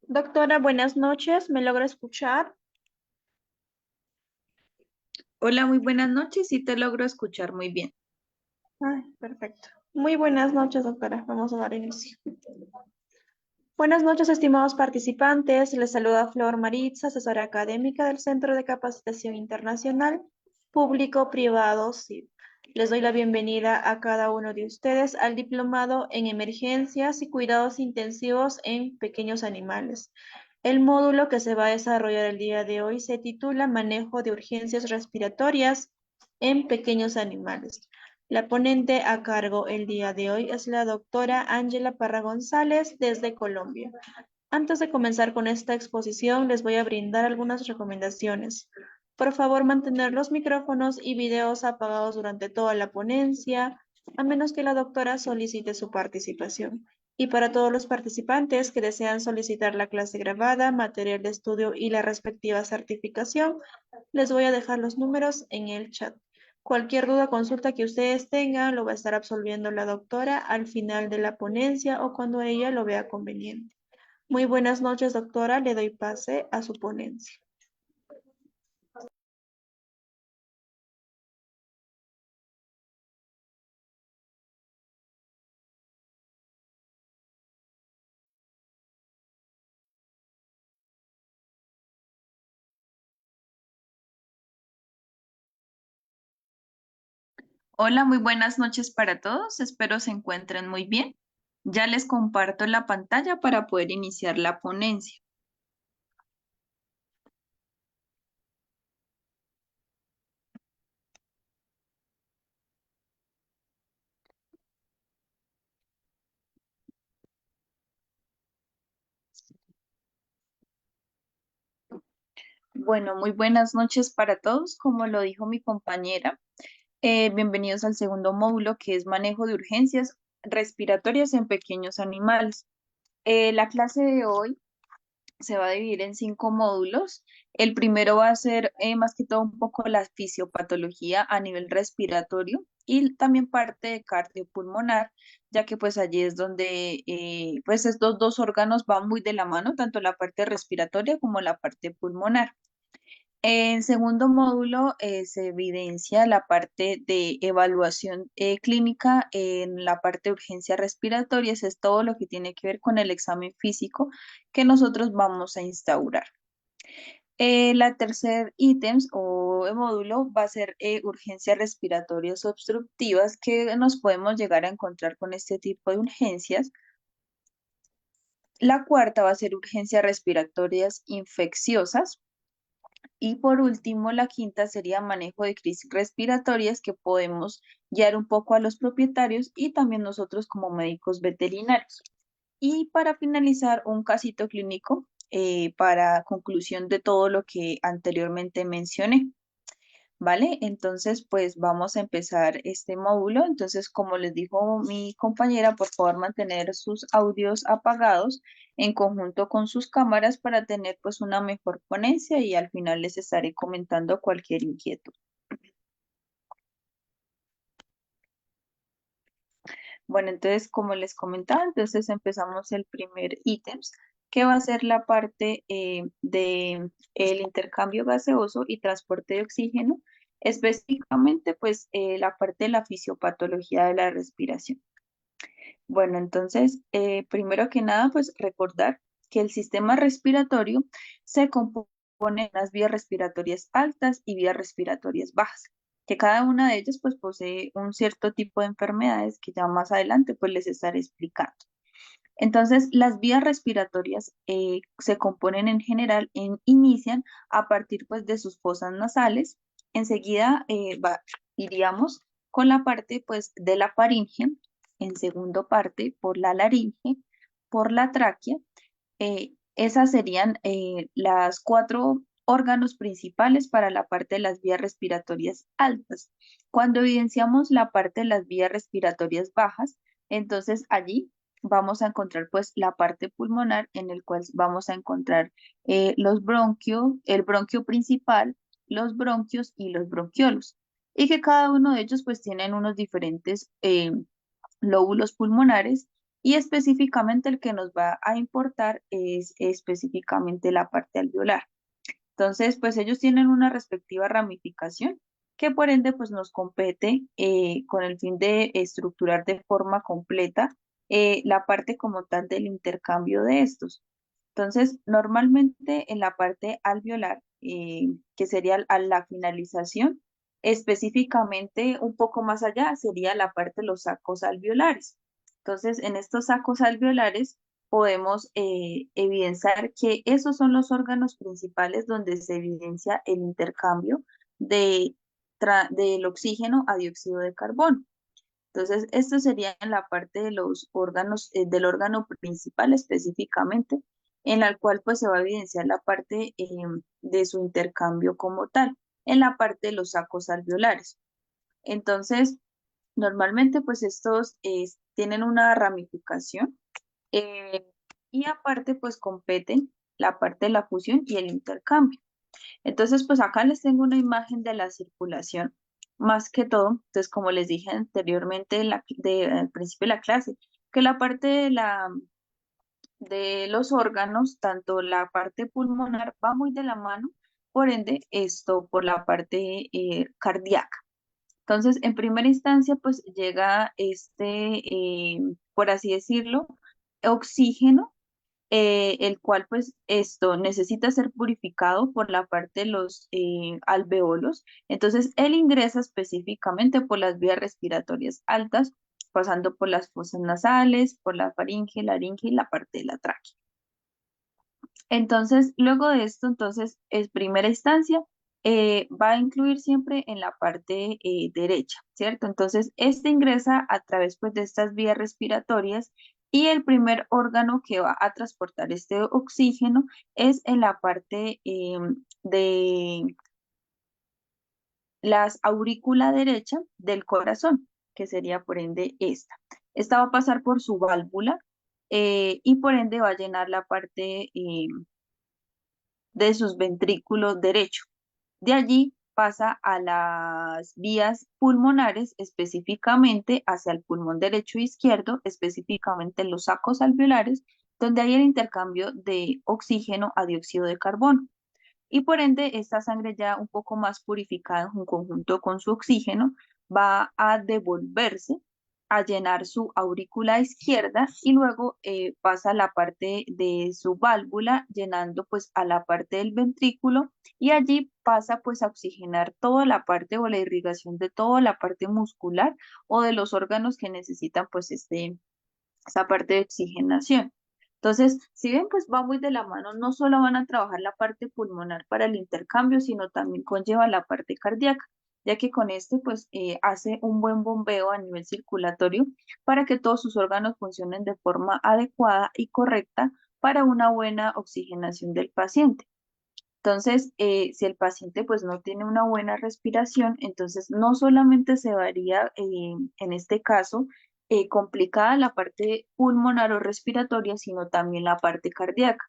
Doctora, buenas noches. ¿Me logra escuchar? Hola, muy buenas noches. Sí te logro escuchar muy bien. Ay, perfecto. Muy buenas noches, doctora. Vamos a dar inicio. Buenas noches, estimados participantes. Les saluda Flor Maritza, asesora académica del Centro de Capacitación Internacional Público-Privado CIP. Les doy la bienvenida a cada uno de ustedes al Diplomado en Emergencias y Cuidados Intensivos en Pequeños Animales. El módulo que se va a desarrollar el día de hoy se titula Manejo de Urgencias Respiratorias en Pequeños Animales. La ponente a cargo el día de hoy es la doctora Ángela Parra González desde Colombia. Antes de comenzar con esta exposición, les voy a brindar algunas recomendaciones. Por favor, mantener los micrófonos y videos apagados durante toda la ponencia, a menos que la doctora solicite su participación. Y para todos los participantes que desean solicitar la clase grabada, material de estudio y la respectiva certificación, les voy a dejar los números en el chat. Cualquier duda o consulta que ustedes tengan lo va a estar absolviendo la doctora al final de la ponencia o cuando ella lo vea conveniente. Muy buenas noches, doctora. Le doy pase a su ponencia. Hola, muy buenas noches para todos. Espero se encuentren muy bien. Ya les comparto la pantalla para poder iniciar la ponencia. Bueno, muy buenas noches para todos. Como lo dijo mi compañera, bienvenidos al segundo módulo que es manejo de urgencias respiratorias en pequeños animales. La clase de hoy se va a dividir en 5 módulos. El primero va a ser más que todo un poco la fisiopatología a nivel respiratorio y también parte de cardiopulmonar, ya que pues allí es donde pues estos dos órganos van muy de la mano, tanto la parte respiratoria como la parte pulmonar. En segundo módulo se evidencia la parte de evaluación clínica en la parte de urgencias respiratorias, es todo lo que tiene que ver con el examen físico que nosotros vamos a instaurar. La tercer ítems o módulo va a ser urgencias respiratorias obstructivas que nos podemos llegar a encontrar con este tipo de urgencias. La cuarta va a ser urgencias respiratorias infecciosas. Y por último, la quinta sería manejo de crisis respiratorias que podemos guiar un poco a los propietarios y también nosotros como médicos veterinarios. Y para finalizar, un casito clínico para conclusión de todo lo que anteriormente mencioné. ¿Vale? Entonces, pues vamos a empezar este módulo. Entonces, como les dijo mi compañera, por favor mantener sus audios apagados en conjunto con sus cámaras para tener pues una mejor ponencia y al final les estaré comentando cualquier inquietud. Bueno, entonces, como les comentaba, entonces empezamos el primer ítem, que va a ser la parte de el intercambio gaseoso y transporte de oxígeno, específicamente pues la parte de la fisiopatología de la respiración. Bueno, entonces, primero que nada, pues recordar que el sistema respiratorio se compone de unas vías respiratorias altas y vías respiratorias bajas, que cada una de ellas pues posee un cierto tipo de enfermedades que ya más adelante pues les estaré explicando. Entonces, las vías respiratorias se componen en general, inician a partir pues de sus fosas nasales. Enseguida iríamos con la parte pues de la faringe, en segundo parte por la laringe, por la tráquea. Esas serían las 4 órganos principales para la parte de las vías respiratorias altas. Cuando evidenciamos la parte de las vías respiratorias bajas, entonces allí vamos a encontrar pues la parte pulmonar en el cual vamos a encontrar los bronquios, el bronquio principal, los bronquios y los bronquiolos. Y que cada uno de ellos pues tienen unos diferentes lóbulos pulmonares y específicamente el que nos va a importar es específicamente la parte alveolar. Entonces, pues ellos tienen una respectiva ramificación que por ende pues nos compete con el fin de estructurar de forma completa la parte como tal del intercambio de estos. Entonces, normalmente en la parte alveolar, que sería a la finalización, específicamente un poco más allá sería la parte de los sacos alveolares. Entonces, en estos sacos alveolares podemos evidenciar que esos son los órganos principales donde se evidencia el intercambio de, del oxígeno a dióxido de carbono. Entonces, esto sería en la parte de los órganos, del órgano principal específicamente, en la cual pues se va a evidenciar la parte de su intercambio como tal, en la parte de los sacos alveolares. Entonces, normalmente pues estos tienen una ramificación eh, y aparte pues competen la parte de la fusión y el intercambio. Entonces, pues acá les tengo una imagen de la circulación, más que todo, entonces como les dije anteriormente al principio de la clase, que la parte de los órganos, tanto la parte pulmonar va muy de la mano, por ende, esto por la parte cardíaca. Entonces, en primera instancia, pues llega por así decirlo, oxígeno el cual pues esto necesita ser purificado por la parte de los alveolos. Entonces, él ingresa específicamente por las vías respiratorias altas, pasando por las fosas nasales, por la faringe, laringe y la parte de la tráquea. Entonces, luego de esto, entonces, es primera instancia, va a incluir siempre en la parte derecha, ¿cierto? Entonces, este ingresa a través pues, de estas vías respiratorias Y el primer órgano que va a transportar este oxígeno es en la parte de las aurícula derecha del corazón, que sería por ende esta. Esta va a pasar por su válvula y por ende va a llenar la parte de sus ventrículos derecho. De allí pasa a las vías pulmonares, específicamente hacia el pulmón derecho e izquierdo, específicamente los sacos alveolares, donde hay el intercambio de oxígeno a dióxido de carbono. Y por ende, esta sangre ya un poco más purificada en conjunto con su oxígeno va a devolverse a llenar su aurícula izquierda y luego pasa a la parte de su válvula llenando pues a la parte del ventrículo y allí pasa pues a oxigenar toda la parte o la irrigación de toda la parte muscular o de los órganos que necesitan pues esa parte de oxigenación. Entonces, si bien pues va muy de la mano, no solo van a trabajar la parte pulmonar para el intercambio, sino también conlleva la parte cardíaca, ya que con este pues hace un buen bombeo a nivel circulatorio para que todos sus órganos funcionen de forma adecuada y correcta para una buena oxigenación del paciente. Entonces, si el paciente pues no tiene una buena respiración, entonces no solamente se varía en este caso complicada la parte pulmonar o respiratoria, sino también la parte cardíaca.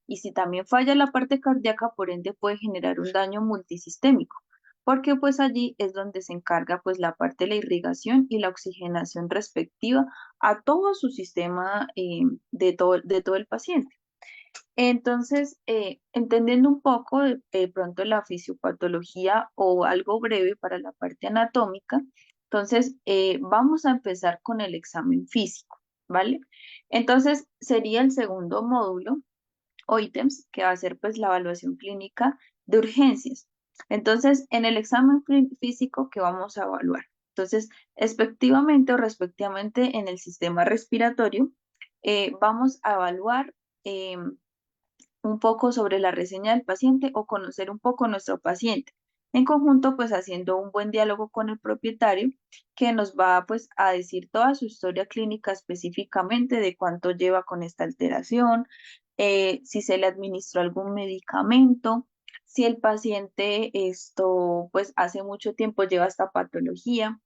Y si también falla la parte cardíaca, por ende puede generar un daño multisistémico, porque pues allí es donde se encarga pues la parte de la irrigación y la oxigenación respectiva a todo su sistema de todo el paciente. Entonces, entendiendo un poco de pronto la fisiopatología o algo breve para la parte anatómica, entonces vamos a empezar con el examen físico, ¿vale? Entonces, sería el segundo módulo o ítems que va a ser pues la evaluación clínica de urgencias. Entonces, en el examen físico que vamos a evaluar, entonces, respectivamente o respectivamente en el sistema respiratorio, vamos a evaluar un poco sobre la reseña del paciente o conocer un poco nuestro paciente. En conjunto, pues haciendo un buen diálogo con el propietario que nos va pues a decir toda su historia clínica específicamente de cuánto lleva con esta alteración, si se le administró algún medicamento, si el paciente esto pues hace mucho tiempo lleva esta patología.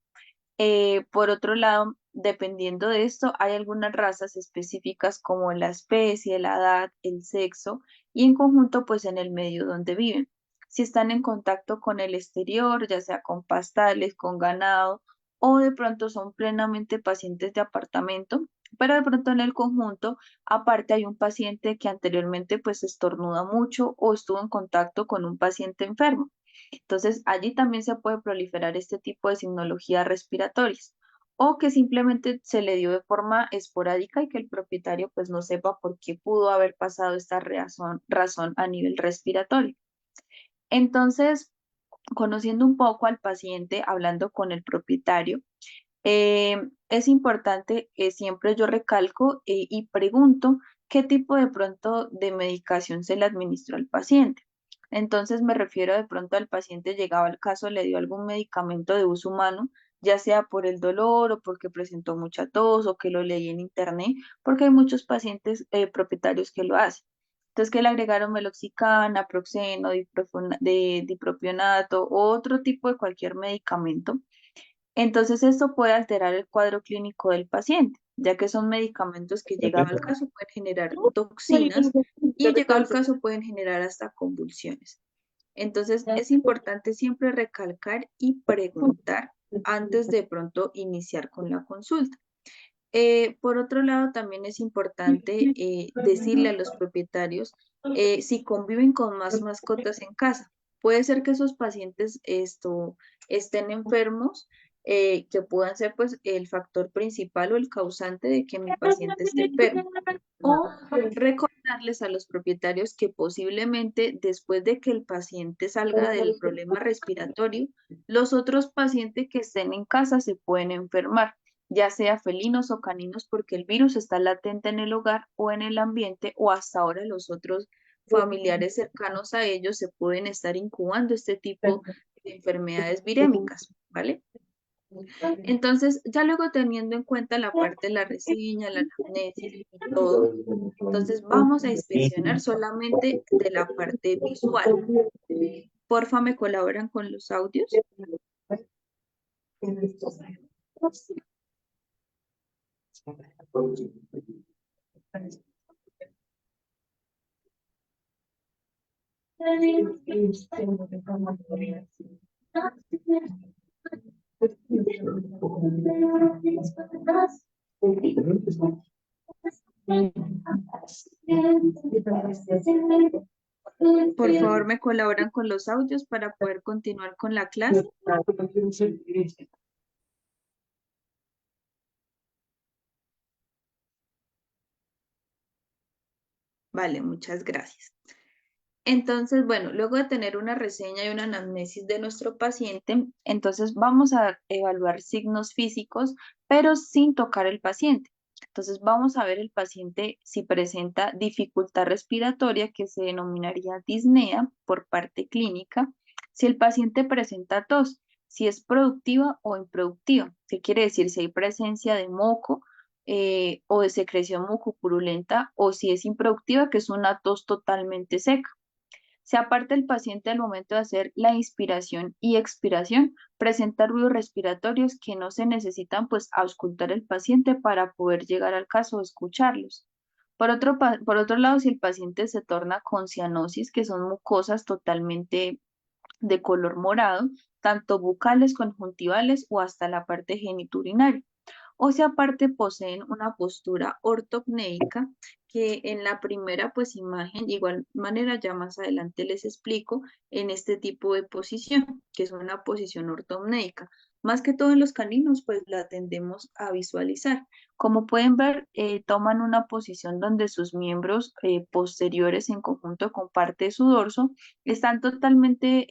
Por otro lado, dependiendo de esto, hay algunas razas específicas como la especie, la edad, el sexo y en conjunto pues en el medio donde viven. Si están en contacto con el exterior, ya sea con pastales, con ganado o de pronto son plenamente pacientes de apartamento, pero de pronto en el conjunto, aparte hay un paciente que anteriormente pues estornuda mucho o estuvo en contacto con un paciente enfermo. Entonces, allí también se puede proliferar este tipo de signologías respiratorias o que simplemente se le dio de forma esporádica y que el propietario pues no sepa por qué pudo haber pasado esta razón a nivel respiratorio. Entonces, conociendo un poco al paciente, hablando con el propietario, es importante, siempre yo recalco y pregunto qué tipo de pronto de medicación se le administró al paciente. Entonces me refiero de pronto al paciente llegado al caso, le dio algún medicamento de uso humano, ya sea por el dolor o porque presentó mucha tos o que lo leí en internet, porque hay muchos pacientes propietarios que lo hacen. Entonces que le agregaron meloxicam, naproxeno, dipropionato o otro tipo de cualquier medicamento, entonces, esto puede alterar el cuadro clínico del paciente, ya que son medicamentos que llegado al caso pueden generar toxinas y llegado al caso pueden generar hasta convulsiones. Entonces, es importante siempre recalcar y preguntar antes de pronto iniciar con la consulta. Por otro lado, también es importante decirle a los propietarios si conviven con más mascotas en casa. Puede ser que esos pacientes estén enfermos, que puedan ser pues el factor principal o el causante de que mi paciente esté enfermo. O recordarles a los propietarios que posiblemente después de que el paciente salga del problema respiratorio, los otros pacientes que estén en casa se pueden enfermar, ya sea felinos o caninos, porque el virus está latente en el hogar o en el ambiente, o hasta ahora los otros familiares cercanos a ellos se pueden estar incubando este tipo de enfermedades virémicas, ¿vale? Entonces, ya luego teniendo en cuenta la parte de la reseña, la anamnesis y todo, entonces vamos a inspeccionar solamente de la parte visual. Porfa, ¿me colaboran con los audios? Por favor, ¿me colaboran con los audios para poder continuar con la clase? Vale, muchas gracias. Entonces, bueno, luego de tener una reseña y una anamnesis de nuestro paciente, entonces vamos a evaluar signos físicos, pero sin tocar el paciente. Entonces, vamos a ver el paciente si presenta dificultad respiratoria, que se denominaría disnea por parte clínica, si el paciente presenta tos, si es productiva o improductiva, ¿qué quiere decir? Si hay presencia de moco o de secreción mucopurulenta, o si es improductiva, que es una tos totalmente seca. Se aparta el paciente al momento de hacer la inspiración y expiración, presenta ruidos respiratorios que no se necesitan pues auscultar el paciente para poder llegar al caso o escucharlos. Por otro lado, si el paciente se torna con cianosis, que son mucosas totalmente de color morado, tanto bucales, conjuntivales o hasta la parte geniturinaria, o si aparte poseen una postura ortopneica, que en la primera pues imagen, de igual manera ya más adelante les explico en este tipo de posición, que es una posición ortopneica. Más que todo en los caninos pues la tendemos a visualizar. Como pueden ver, toman una posición donde sus miembros posteriores en conjunto con parte de su dorso están totalmente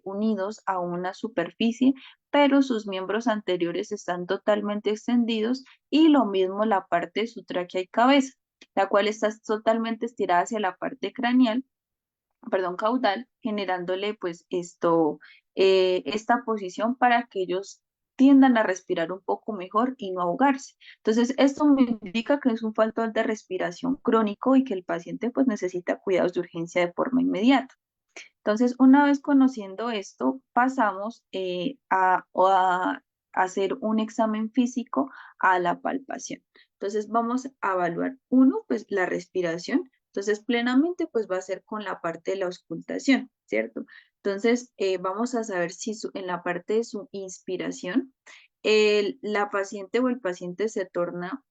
unidos a una superficie, pero sus miembros anteriores están totalmente extendidos, y lo mismo la parte de su tráquea y cabeza, la cual está totalmente estirada hacia la parte craneal, perdón, caudal, generándole pues esta posición para que ellos tiendan a respirar un poco mejor y no ahogarse. Entonces, esto me indica que es un faltón de respiración crónico y que el paciente pues necesita cuidados de urgencia de forma inmediata. Entonces, una vez conociendo esto, pasamos a hacer un examen físico a la palpación. Entonces, vamos a evaluar uno, pues la respiración. Entonces, plenamente, pues va a ser con la parte de la auscultación, ¿cierto? Entonces, vamos a saber si en la parte de su inspiración, la paciente o el paciente se torna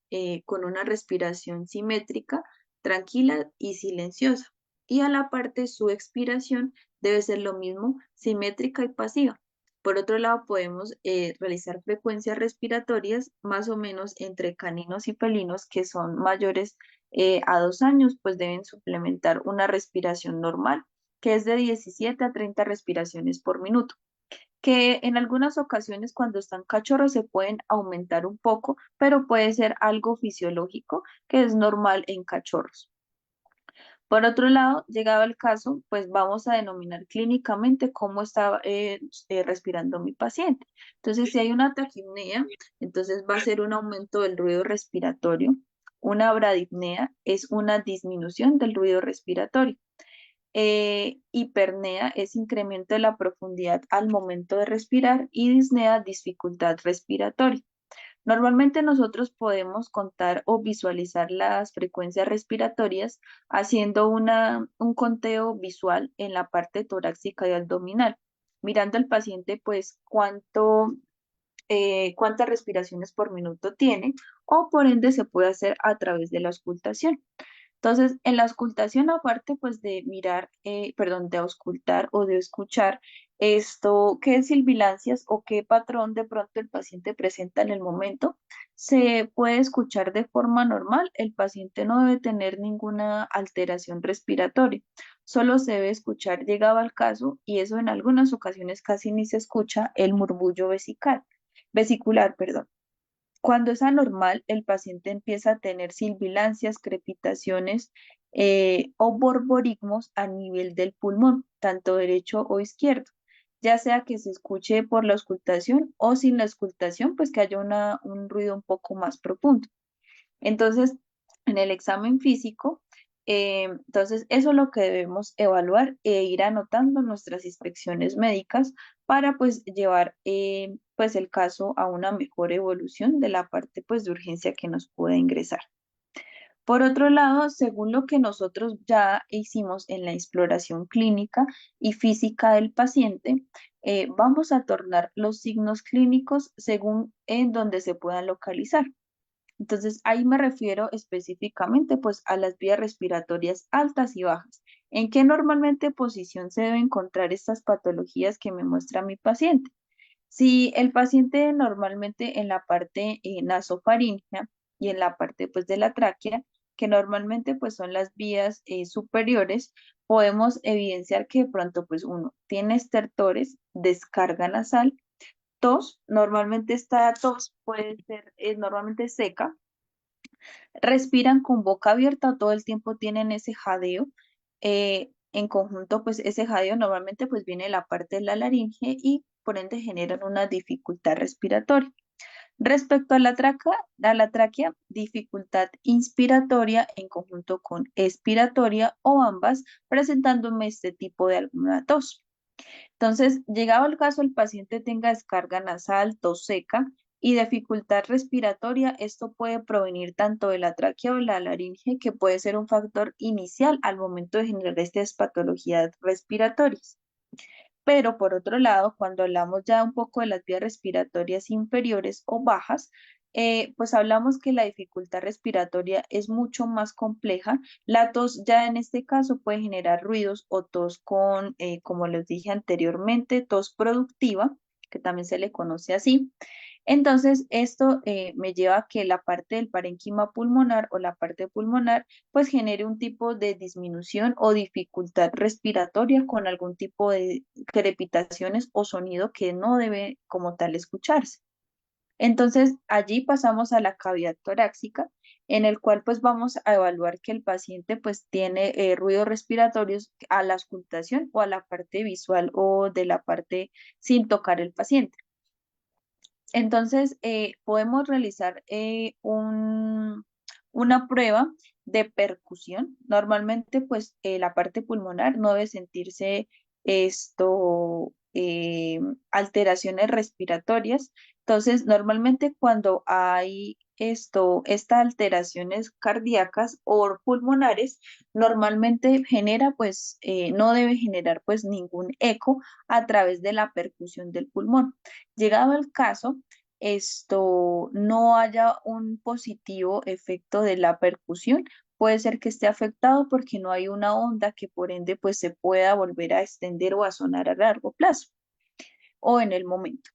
con una respiración simétrica, tranquila y silenciosa. Y a la parte su expiración debe ser lo mismo, simétrica y pasiva. Por otro lado, podemos realizar frecuencias respiratorias más o menos entre caninos y felinos que son mayores a 2 años, pues deben suplementar una respiración normal, que es de 17 a 30 respiraciones por minuto, que en algunas ocasiones cuando están cachorros se pueden aumentar un poco, pero puede ser algo fisiológico que es normal en cachorros. Por otro lado, llegado el caso, pues vamos a denominar clínicamente cómo está respirando mi paciente. Entonces, si hay una taquipnea, entonces va a ser un aumento del ruido respiratorio. Una bradipnea es una disminución del ruido respiratorio. Hipernea es incremento de la profundidad al momento de respirar, y disnea, dificultad respiratoria. Normalmente nosotros podemos contar o visualizar las frecuencias respiratorias haciendo un conteo visual en la parte torácica y abdominal, mirando al paciente pues cuántas respiraciones por minuto tiene, o por ende se puede hacer a través de la auscultación. Entonces, en la auscultación, aparte pues de mirar, perdón, de auscultar o de escuchar esto, qué silbilancias o qué patrón de pronto el paciente presenta en el momento, se puede escuchar de forma normal. El paciente no debe tener ninguna alteración respiratoria, solo se debe escuchar llegado al caso, y eso en algunas ocasiones casi ni se escucha, el murmullo vesicular, perdón. Cuando es anormal, el paciente empieza a tener silbilancias, crepitaciones o borborigmos a nivel del pulmón, tanto derecho o izquierdo. ya sea que se escuche por la auscultación o sin la auscultación, pues que haya un ruido un poco más profundo. Entonces, en el examen físico, entonces eso es lo que debemos evaluar e ir anotando nuestras inspecciones médicas para pues llevar pues el caso a una mejor evolución de la parte pues de urgencia que nos pueda ingresar. Por otro lado, según lo que nosotros ya hicimos en la exploración clínica y física del paciente, vamos a tornar los signos clínicos según en donde se puedan localizar. Entonces, ahí me refiero específicamente pues a las vías respiratorias altas y bajas. ¿En qué normalmente posición se deben encontrar estas patologías que me muestra mi paciente? Si el paciente normalmente en la parte nasofaríngea y en la parte pues de la tráquea, que normalmente pues son las vías superiores, podemos evidenciar que de pronto pues uno tiene estertores, descarga nasal, tos, normalmente esta tos puede ser normalmente seca, respiran con boca abierta o todo el tiempo tienen ese jadeo. En conjunto, pues ese jadeo normalmente pues viene de la parte de la laringe y por ende generan una dificultad respiratoria. Respecto a la tráquea, dificultad inspiratoria en conjunto con expiratoria o ambas, presentándome este tipo de alguna tos. Entonces, llegado el caso, el paciente tenga descarga nasal, tos seca y dificultad respiratoria, esto puede provenir tanto de la tráquea o la laringe, que puede ser un factor inicial al momento de generar estas patologías respiratorias. Pero por otro lado, cuando hablamos ya un poco de las vías respiratorias inferiores o bajas, pues hablamos que la dificultad respiratoria es mucho más compleja. La tos ya en este caso puede generar ruidos o tos con, como les dije anteriormente, tos productiva, que también se le conoce así. Entonces, esto me lleva a que la parte del parénquima pulmonar o la parte pulmonar pues genere un tipo de disminución o dificultad respiratoria con algún tipo de crepitaciones o sonido que no debe como tal escucharse. Entonces, allí pasamos a la cavidad torácica, en el cual pues vamos a evaluar que el paciente pues tiene ruidos respiratorios a la auscultación o a la parte visual o de la parte sin tocar el paciente. Entonces, podemos realizar una prueba de percusión. Normalmente, pues, la parte pulmonar no debe sentirse alteraciones respiratorias. Entonces, normalmente cuando hay estas alteraciones cardíacas o pulmonares, normalmente genera, pues, no debe generar, pues, ningún eco a través de la percusión del pulmón. Llegado el caso, esto no haya un positivo efecto de la percusión, puede ser que esté afectado porque no hay una onda que por ende pues se pueda volver a extender o a sonar a largo plazo o en el momento.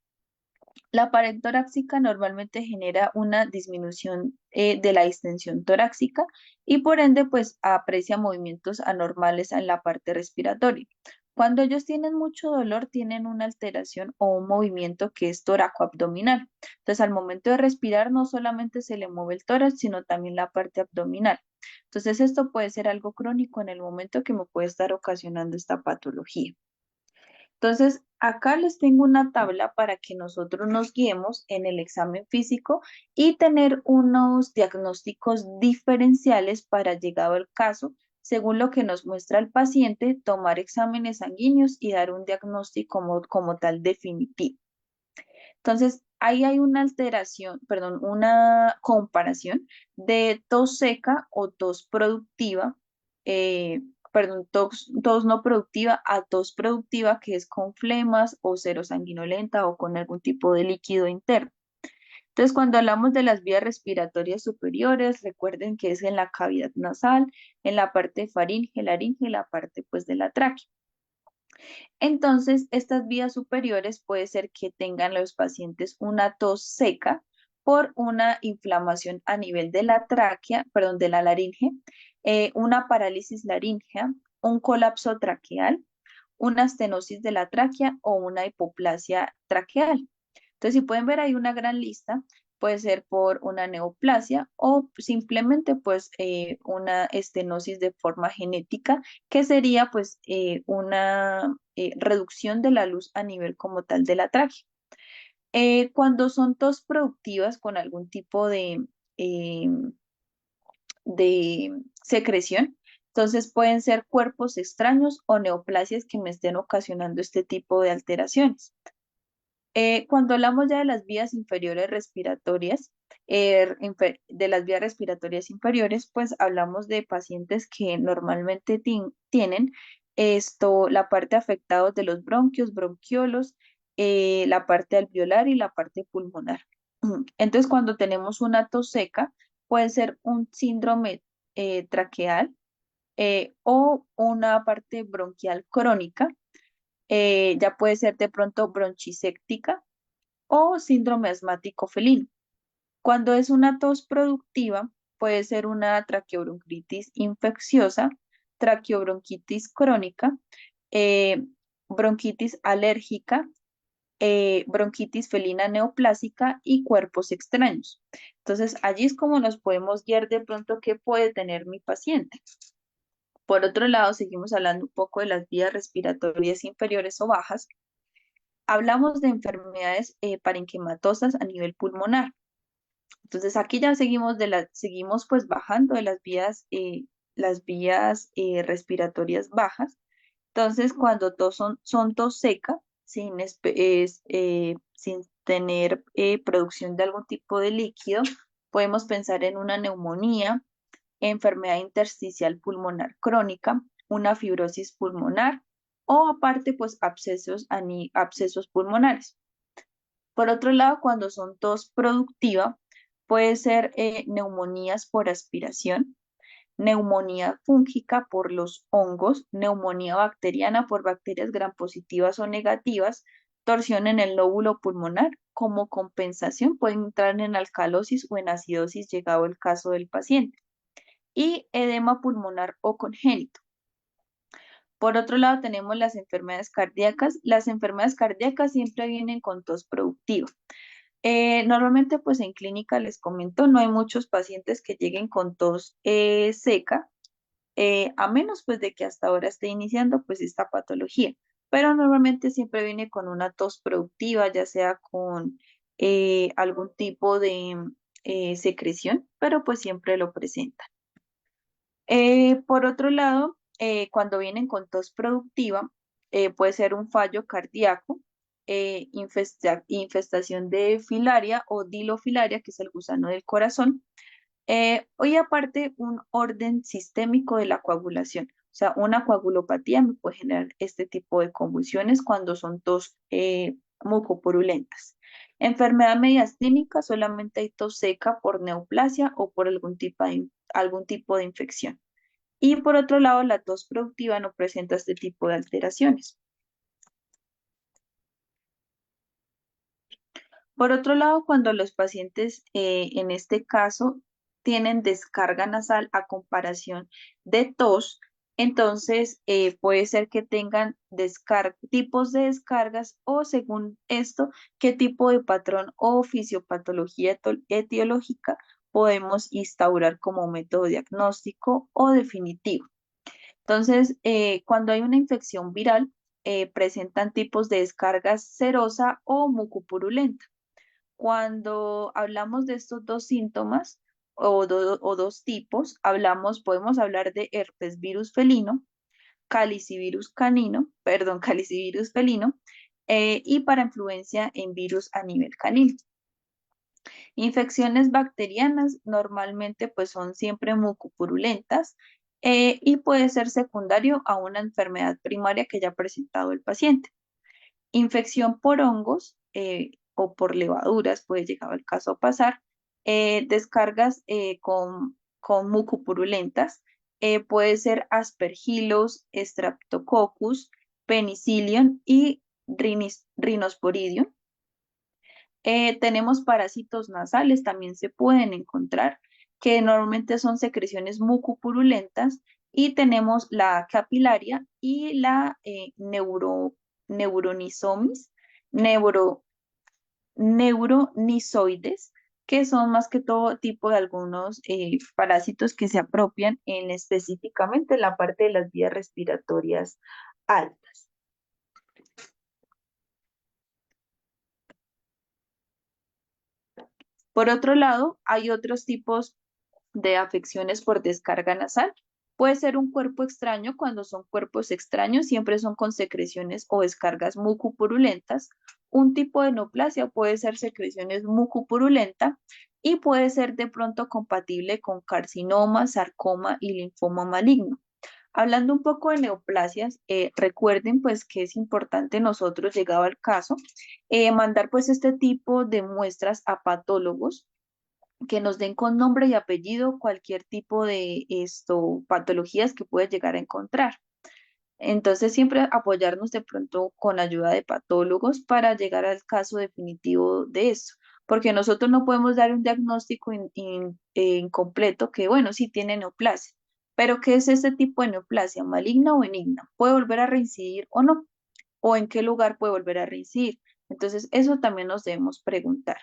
La pared torácica normalmente genera una disminución de la distensión torácica y por ende pues aprecia movimientos anormales en la parte respiratoria. Cuando ellos tienen mucho dolor, tienen una alteración o un movimiento que es toracoabdominal. Entonces, al momento de respirar, no solamente se le mueve el tórax, sino también la parte abdominal. Entonces, esto puede ser algo crónico en el momento que me puede estar ocasionando esta patología. Entonces, acá les tengo una tabla para que nosotros nos guiemos en el examen físico y tener unos diagnósticos diferenciales para, llegado el caso, según lo que nos muestra el paciente, tomar exámenes sanguíneos y dar un diagnóstico como tal definitivo. Entonces, ahí hay una alteración, perdón, una comparación de tos seca o tos productiva, eh, perdón, tos no productiva a tos productiva, que es con flemas o serosanguinolenta o con algún tipo de líquido interno. Entonces, cuando hablamos de las vías respiratorias superiores, recuerden que es en la cavidad nasal, en la parte faringe, laringe, la parte pues de la tráquea. Entonces, estas vías superiores puede ser que tengan los pacientes una tos seca por una inflamación a nivel de la tráquea, perdón, de la laringe, una parálisis laríngea, un colapso traqueal, una estenosis de la tráquea o una hipoplasia traqueal. Entonces, si pueden ver, hay una gran lista puede ser por una neoplasia o simplemente pues una estenosis de forma genética, que sería pues una reducción de la luz a nivel como tal de la tráquea. Cuando son tos productivas con algún tipo eh, de secreción, entonces pueden ser cuerpos extraños o neoplasias que me estén ocasionando este tipo de alteraciones. Cuando hablamos ya de las vías inferiores respiratorias, de las vías respiratorias inferiores, pues hablamos de pacientes que normalmente tienen la parte afectada de los bronquios, bronquiolos, la parte alveolar y la parte pulmonar. Entonces, cuando tenemos una tos seca, puede ser un síndrome traqueal o una parte bronquial crónica, ya puede ser de pronto bronchiséptica o síndrome asmático felino. Cuando es una tos productiva, puede ser una traqueobronquitis infecciosa, traqueobronquitis crónica, eh, bronquitis alérgica, bronquitis felina neoplásica y cuerpos extraños. Entonces, allí es como nos podemos guiar de pronto qué puede tener mi paciente. Por otro lado, seguimos hablando un poco de las vías respiratorias inferiores o bajas. Hablamos de enfermedades parenquimatosas a nivel pulmonar. Entonces aquí ya seguimos pues bajando de las vías respiratorias bajas. Entonces cuando son tos seca, sin tener producción de algún tipo de líquido, podemos pensar en una neumonía, enfermedad intersticial pulmonar crónica, una fibrosis pulmonar o aparte pues abscesos pulmonares. Por otro lado, cuando son tos productiva, puede ser neumonías por aspiración, neumonía fúngica por los hongos, neumonía bacteriana por bacterias gram positivas o negativas, torsión en el lóbulo pulmonar. Como compensación pueden entrar en alcalosis o en acidosis llegado el caso del paciente. Y edema pulmonar o congénito. Por otro lado, tenemos las enfermedades cardíacas. Las enfermedades cardíacas siempre vienen con tos productiva. Normalmente, pues en clínica les comento, no hay muchos pacientes que lleguen con tos seca, a menos pues de que hasta ahora esté iniciando pues esta patología. Pero normalmente siempre viene con una tos productiva, ya sea con algún tipo de secreción, pero pues siempre lo presenta. Por otro lado, cuando vienen con tos productiva, puede ser un fallo cardíaco, infestación de filaria o dilofilaria, que es el gusano del corazón, y aparte un orden sistémico de la coagulación. O sea, una coagulopatía me puede generar este tipo de convulsiones cuando son tos mucopurulentas. Enfermedad mediastínica, solamente hay tos seca por neoplasia o por algún tipo de infección. Y por otro lado, la tos productiva no presenta este tipo de alteraciones. Por otro lado, cuando los pacientes, en este caso, tienen descarga nasal a comparación de tos, entonces puede ser que tengan tipos de descargas o según esto, qué tipo de patrón o fisiopatología etiológica podemos instaurar como método diagnóstico o definitivo. Entonces, cuando hay una infección viral, presentan tipos de descargas serosa o mucopurulenta. Cuando hablamos de estos dos síntomas o dos tipos, podemos hablar de herpes virus felino, calicivirus canino, perdón, calicivirus felino, y parainfluencia en virus a nivel canino. Infecciones bacterianas normalmente pues son siempre mucopurulentas y puede ser secundario a una enfermedad primaria que haya presentado el paciente. Infección por hongos o por levaduras puede llegar al caso a pasar. Descargas con mucopurulentas puede ser Aspergillus, Streptococcus, Penicillium y Rhinosporidium. Tenemos parásitos nasales, también se pueden encontrar, que normalmente son secreciones mucopurulentas, y tenemos la capilaria y la neuronisomis, neuronisoides, que son más que todo tipo de algunos parásitos que se apropian en específicamente la parte de las vías respiratorias altas. Por otro lado, hay otros tipos de afecciones por descarga nasal. Puede ser un cuerpo extraño. Cuando son cuerpos extraños siempre son con secreciones o descargas mucopurulentas. Un tipo de neoplasia puede ser secreciones mucopurulenta y puede ser de pronto compatible con carcinoma, sarcoma y linfoma maligno. Hablando un poco de neoplasias, recuerden pues que es importante nosotros, llegado al caso, mandar pues este tipo de muestras a patólogos que nos den con nombre y apellido cualquier tipo de patologías que puede llegar a encontrar. Entonces, siempre apoyarnos de pronto con ayuda de patólogos para llegar al caso definitivo de esto, porque nosotros no podemos dar un diagnóstico incompleto que, bueno, sí tiene neoplasia, pero ¿qué es este tipo de neoplasia? ¿Maligna o benigna? ¿Puede volver a reincidir o no? ¿O en qué lugar puede volver a reincidir? Entonces, eso también nos debemos preguntar.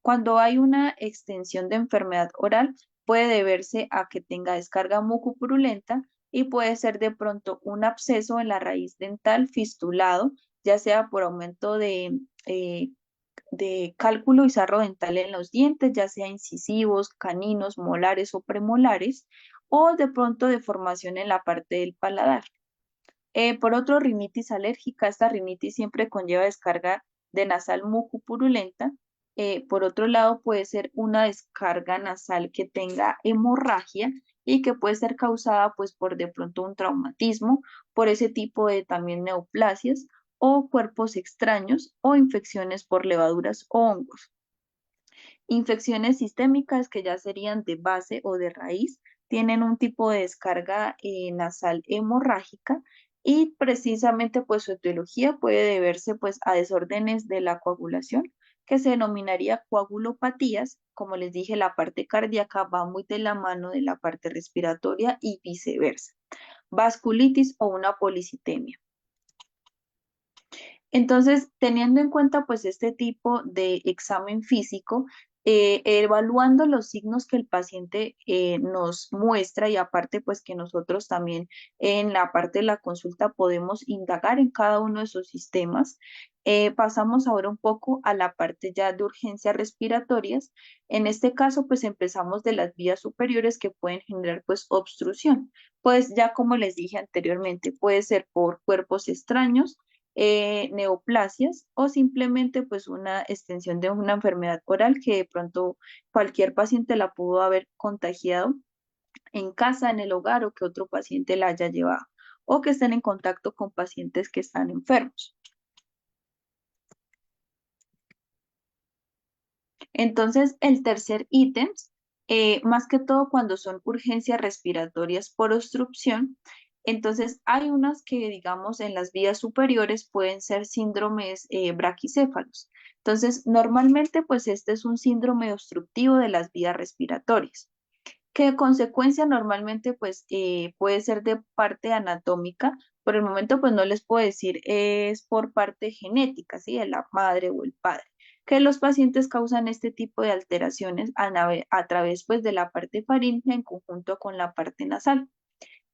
Cuando hay una extensión de enfermedad oral, puede deberse a que tenga descarga mucopurulenta y puede ser de pronto un absceso en la raíz dental fistulado, ya sea por aumento de cálculo y sarro dental en los dientes, ya sea incisivos, caninos, molares o premolares, o de pronto deformación en la parte del paladar. Por otro, rinitis alérgica. Esta rinitis siempre conlleva descarga de nasal mucopurulenta. Por otro lado, puede ser una descarga nasal que tenga hemorragia y que puede ser causada pues por de pronto un traumatismo, por ese tipo de también neoplasias o cuerpos extraños o infecciones por levaduras o hongos. Infecciones sistémicas que ya serían de base o de raíz, tienen un tipo de descarga nasal hemorrágica y precisamente pues su etiología puede deberse pues a desórdenes de la coagulación que se denominaría coagulopatías. Como les dije, la parte cardíaca va muy de la mano de la parte respiratoria y viceversa. Vasculitis o una policitemia. Entonces, teniendo en cuenta pues este tipo de examen físico, evaluando los signos que el paciente nos muestra y aparte pues que nosotros también en la parte de la consulta podemos indagar en cada uno de esos sistemas, pasamos ahora un poco a la parte ya de urgencias respiratorias. En este caso pues empezamos de las vías superiores que pueden generar pues obstrucción. Pues ya como les dije anteriormente, puede ser por cuerpos extraños, neoplasias o simplemente pues una extensión de una enfermedad oral que de pronto cualquier paciente la pudo haber contagiado en casa, en el hogar o que otro paciente la haya llevado o que estén en contacto con pacientes que están enfermos. Entonces, el tercer ítem, más que todo cuando son urgencias respiratorias por obstrucción, entonces hay unas que, digamos, en las vías superiores pueden ser síndromes braquicéfalos. Entonces, normalmente, pues este es un síndrome obstructivo de las vías respiratorias. ¿Qué consecuencia normalmente, pues, puede ser de parte anatómica? Por el momento, pues no les puedo decir, es por parte genética, ¿sí? De la madre o el padre, que los pacientes causan este tipo de alteraciones a través, pues, de la parte faríngea en conjunto con la parte nasal.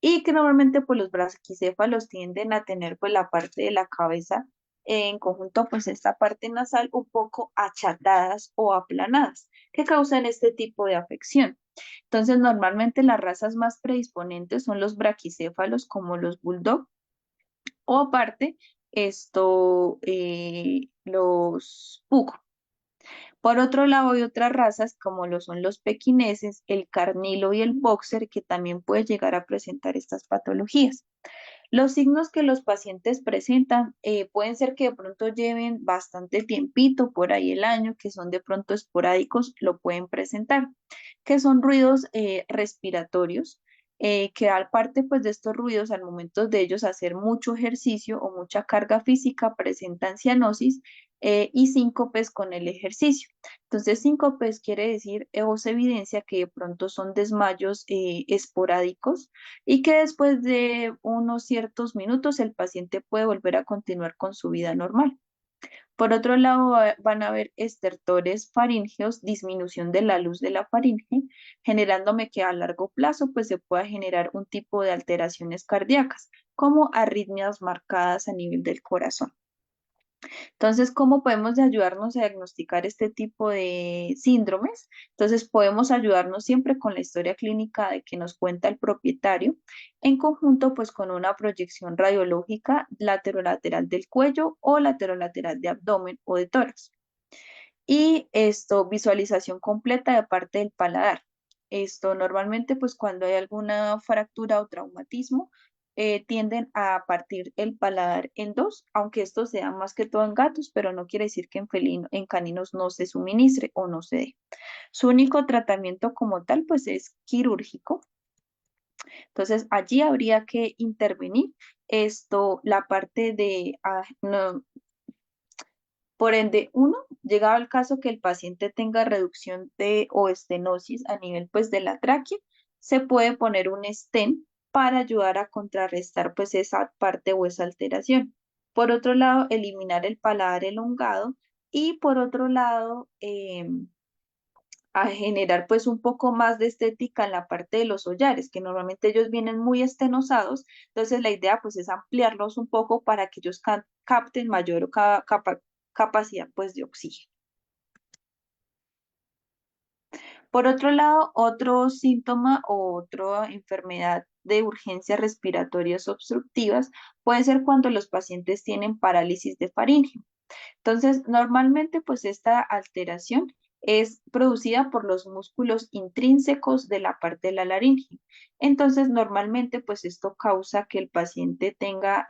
Y que normalmente, pues, los braquicéfalos tienden a tener, pues, la parte de la cabeza en conjunto, pues, esta parte nasal un poco achatadas o aplanadas, que causan este tipo de afección. Entonces, normalmente las razas más predisponentes son los braquicéfalos como los bulldog o aparte los pug. Por otro lado, hay otras razas como lo son los pequineses, el carnilo y el boxer que también pueden llegar a presentar estas patologías. Los signos que los pacientes presentan pueden ser que de pronto lleven bastante tiempito, por ahí el año, que son de pronto esporádicos, lo pueden presentar, que son ruidos respiratorios, que aparte pues de estos ruidos, al momento de ellos hacer mucho ejercicio o mucha carga física, presentan cianosis y síncopes con el ejercicio. Entonces, síncopes quiere decir o se evidencia que de pronto son desmayos esporádicos y que después de unos ciertos minutos el paciente puede volver a continuar con su vida normal. Por otro lado, van a haber estertores faríngeos, disminución de la luz de la faringe, generándome que a largo plazo pues se pueda generar un tipo de alteraciones cardíacas, como arritmias marcadas a nivel del corazón. Entonces, ¿cómo podemos de ayudarnos a diagnosticar este tipo de síndromes? Entonces, podemos ayudarnos siempre con la historia clínica de que nos cuenta el propietario, en conjunto pues con una proyección radiológica laterolateral del cuello o laterolateral de abdomen o de tórax. Y esto, visualización completa de parte del paladar. Esto normalmente, pues cuando hay alguna fractura o traumatismo, tienden a partir el paladar en dos, aunque esto se da más que todo en gatos, pero no quiere decir que en caninos no se suministre o no se dé. Su único tratamiento como tal, pues es quirúrgico. Entonces, allí habría que intervenir esto, la parte de, no, por ende, uno, llegado al caso que el paciente tenga reducción de o estenosis a nivel pues de la tráquea, se puede poner un stent para ayudar a contrarrestar pues esa parte o esa alteración. Por otro lado, eliminar el paladar elongado y por otro lado, a generar pues un poco más de estética en la parte de los hollares, que normalmente ellos vienen muy estenosados, entonces la idea pues es ampliarlos un poco para que ellos capten mayor capacidad pues de oxígeno. Por otro lado, otro síntoma o otra enfermedad de urgencias respiratorias obstructivas puede ser cuando los pacientes tienen parálisis de faringe. Entonces, normalmente, pues esta alteración es producida por los músculos intrínsecos de la parte de la laringe. Entonces, normalmente, pues esto causa que el paciente tenga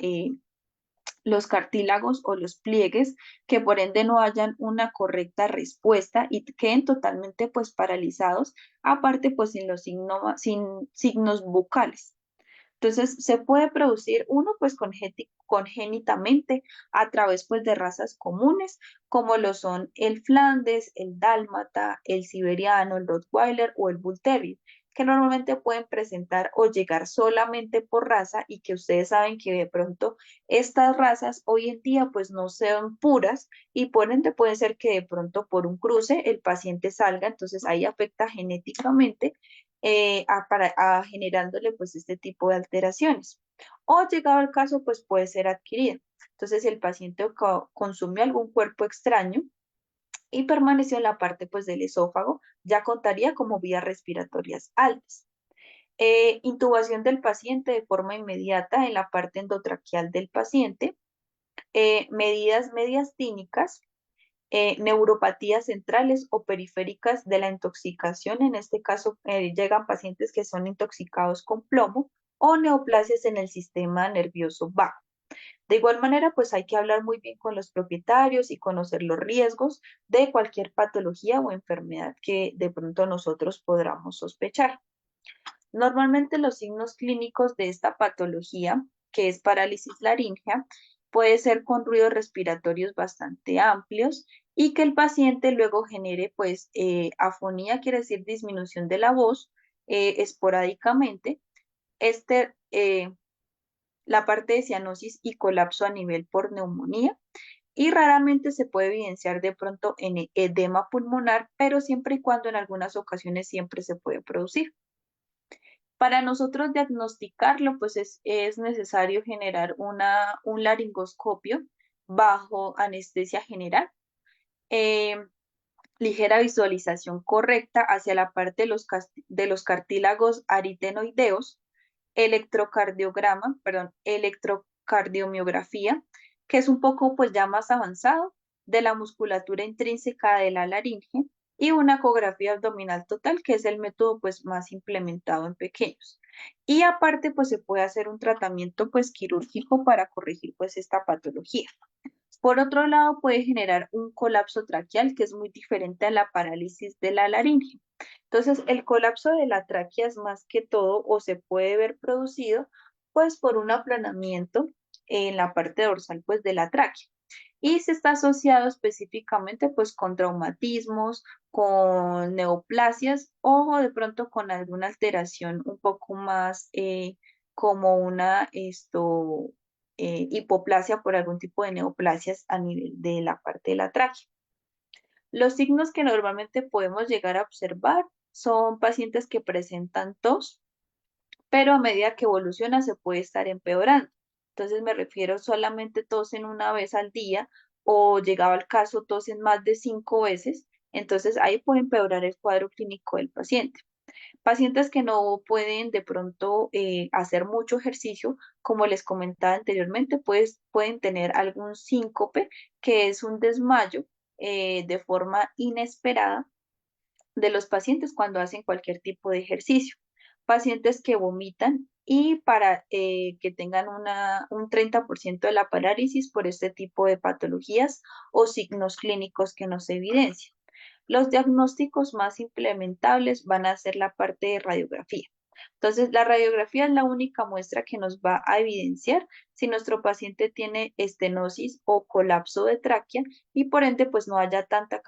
los cartílagos o los pliegues que por ende no hayan una correcta respuesta y queden totalmente pues paralizados, aparte pues sin signos bucales. Entonces, se puede producir uno pues congénitamente a través pues de razas comunes como lo son el Flandes, el Dálmata, el Siberiano, el Rottweiler o el Bull Terrier, que normalmente pueden presentar o llegar solamente por raza y que ustedes saben que de pronto estas razas hoy en día pues no sean puras y por ende puede ser que de pronto por un cruce el paciente salga, entonces ahí afecta genéticamente generándole pues este tipo de alteraciones. O llegado al caso pues puede ser adquirida. Entonces si el paciente consumió algún cuerpo extraño y permaneció en la parte pues del esófago, ya contaría como vías respiratorias altas. Intubación del paciente de forma inmediata en la parte endotraqueal del paciente, medidas mediastínicas, neuropatías centrales o periféricas de la intoxicación. En este caso, llegan pacientes que son intoxicados con plomo o neoplasias en el sistema nervioso bajo. De igual manera, pues hay que hablar muy bien con los propietarios y conocer los riesgos de cualquier patología o enfermedad que de pronto nosotros podamos sospechar. Normalmente los signos clínicos de esta patología, que es parálisis laríngea, puede ser con ruidos respiratorios bastante amplios y que el paciente luego genere pues afonía, quiere decir disminución de la voz esporádicamente, este, la parte de cianosis y colapso a nivel por neumonía y raramente se puede evidenciar de pronto en edema pulmonar, pero siempre y cuando en algunas ocasiones siempre se puede producir. Para nosotros diagnosticarlo, pues es necesario generar un laringoscopio bajo anestesia general, eh, ligera visualización correcta hacia la parte de los cartílagos aritenoideos, electrocardiomiografía, que es un poco pues ya más avanzado de la musculatura intrínseca de la laringe y una ecografía abdominal total, que es el método pues más implementado en pequeños. Y aparte pues se puede hacer un tratamiento pues quirúrgico para corregir pues esta patología. Por otro lado, puede generar un colapso traqueal, que es muy diferente a la parálisis de la laringe. Entonces, el colapso de la tráquea es más que todo o se puede ver producido pues por un aplanamiento en la parte dorsal pues de la tráquea. Y se está asociado específicamente pues con traumatismos, con neoplasias o de pronto con alguna alteración un poco más como una hipoplasia por algún tipo de neoplasias a nivel de la parte de la tráquea. Los signos que normalmente podemos llegar a observar son pacientes que presentan tos, pero a medida que evoluciona se puede estar empeorando. Entonces me refiero solamente tosen una vez al día o llegado al caso tosen más de 5 veces, entonces ahí puede empeorar el cuadro clínico del paciente. Pacientes que no pueden de pronto hacer mucho ejercicio, como les comentaba anteriormente, pues pueden tener algún síncope, que es un desmayo de forma inesperada de los pacientes cuando hacen cualquier tipo de ejercicio. Pacientes que vomitan y para que tengan un 30% de la parálisis por este tipo de patologías o signos clínicos que nos evidencian. Los diagnósticos más implementables van a ser la parte de radiografía. Entonces, la radiografía es la única muestra que nos va a evidenciar si nuestro paciente tiene estenosis o colapso de tráquea y por ende, pues no haya tanta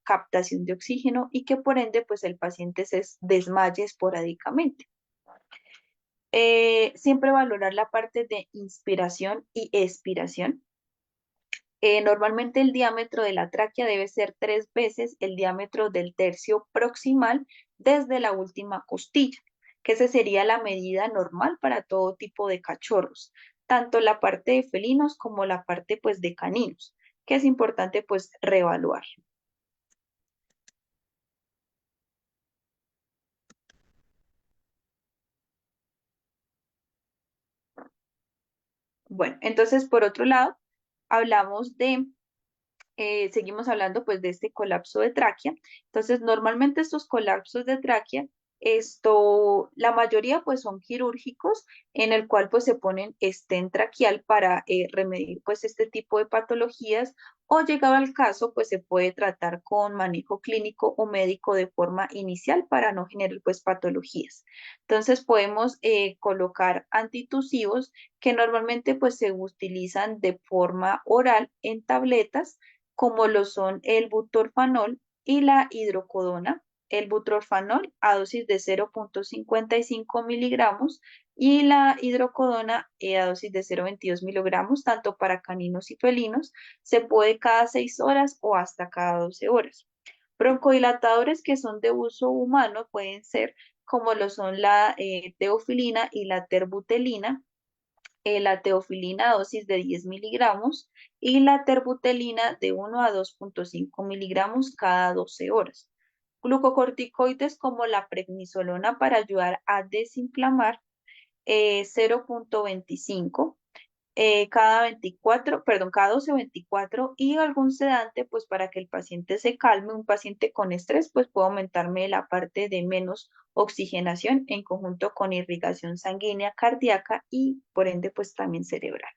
captación de oxígeno y que por ende, pues el paciente se desmaye esporádicamente. Siempre valorar la parte de inspiración y expiración. Normalmente el diámetro de la tráquea debe ser 3 veces el diámetro del tercio proximal desde la última costilla, que esa sería la medida normal para todo tipo de cachorros, tanto la parte de felinos como la parte pues de caninos, que es importante pues reevaluar. Bueno, entonces por otro lado, hablamos de seguimos hablando pues de este colapso de tráquea. Entonces, normalmente estos colapsos de tráquea, la mayoría pues son quirúrgicos, en el cual pues se ponen stent traqueal para remediar pues este tipo de patologías, o llegado al caso pues se puede tratar con manejo clínico o médico de forma inicial para no generar pues patologías. Entonces podemos colocar antitusivos que normalmente pues se utilizan de forma oral en tabletas como lo son el butorfanol y la hidrocodona. El butorfanol a dosis de 0,55 miligramos y la hidrocodona a dosis de 0,22 miligramos, tanto para caninos y felinos, se puede cada 6 horas o hasta cada 12 horas. Broncodilatadores que son de uso humano pueden ser como lo son la teofilina y la terbutelina, la teofilina a dosis de 10 miligramos y la terbutelina de 1 a 2,5 miligramos cada 12 horas. Glucocorticoides como la prednisolona para ayudar a desinflamar 0,25 cada 24, perdón, cada 12 o 24 y algún sedante, pues para que el paciente se calme. Un paciente con estrés, pues puede aumentarme la parte de menos oxigenación en conjunto con irrigación sanguínea cardíaca y por ende, pues también cerebral.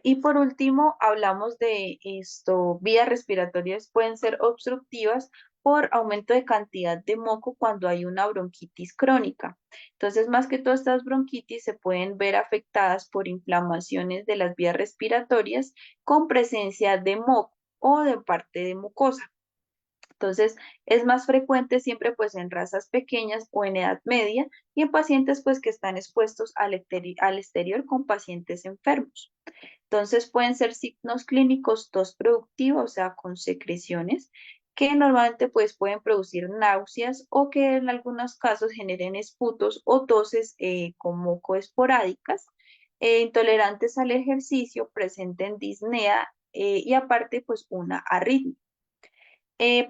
Y por último, hablamos de vías respiratorias pueden ser obstructivas por aumento de cantidad de moco cuando hay una bronquitis crónica. Entonces, más que todas estas bronquitis se pueden ver afectadas por inflamaciones de las vías respiratorias con presencia de moco o de parte de mucosa. Entonces, es más frecuente siempre pues en razas pequeñas o en edad media y en pacientes pues que están expuestos al exterior con pacientes enfermos. Entonces pueden ser signos clínicos tos productiva, o sea, con secreciones, que normalmente pues pueden producir náuseas o que en algunos casos generen esputos o toses con moco esporádicas, intolerantes al ejercicio, presenten disnea y aparte pues una arritmia.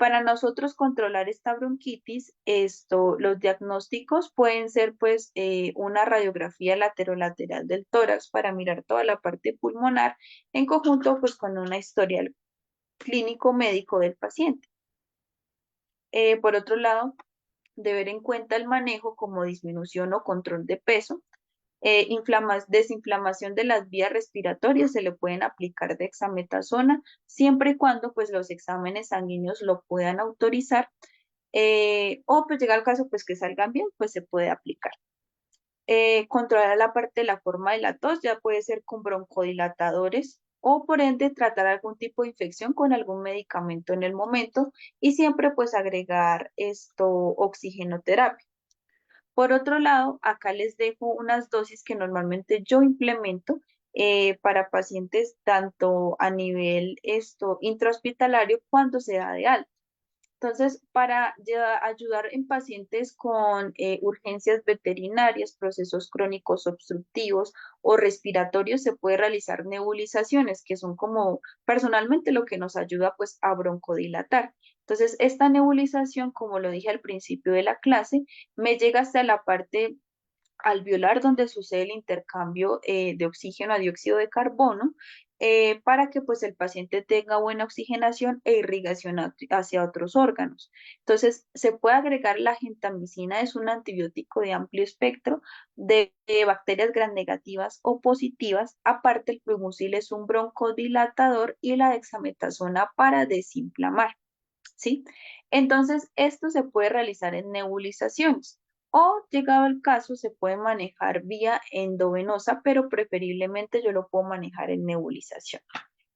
Para nosotros controlar esta bronquitis, los diagnósticos pueden ser pues una radiografía lateral del tórax para mirar toda la parte pulmonar en conjunto pues con una historial clínico médico del paciente. Por otro lado, deber en cuenta el manejo como disminución o control de peso, desinflamación de las vías respiratorias, se le pueden aplicar dexametasona siempre y cuando pues los exámenes sanguíneos lo puedan autorizar o pues llega el caso pues que salgan bien, pues se puede aplicar. Controlar la parte de la forma de la tos ya puede ser con broncodilatadores o por ende tratar algún tipo de infección con algún medicamento en el momento y siempre pues agregar oxigenoterapia. Por otro lado, acá les dejo unas dosis que normalmente yo implemento para pacientes tanto a nivel intrahospitalario cuando se da de alta. Entonces, para ayudar en pacientes con urgencias veterinarias, procesos crónicos obstructivos o respiratorios, se puede realizar nebulizaciones, que son como personalmente lo que nos ayuda pues a broncodilatar. Entonces, esta nebulización, como lo dije al principio de la clase, me llega hasta la parte alveolar donde sucede el intercambio de oxígeno a dióxido de carbono para que pues el paciente tenga buena oxigenación e irrigación hacia otros órganos. Entonces, se puede agregar la gentamicina, es un antibiótico de amplio espectro de bacterias gram negativas o positivas. Aparte, el flumucil es un broncodilatador y la dexametasona para desinflamar. ¿Sí? Entonces, esto se puede realizar en nebulizaciones o, llegado el caso, se puede manejar vía endovenosa, pero preferiblemente yo lo puedo manejar en nebulización.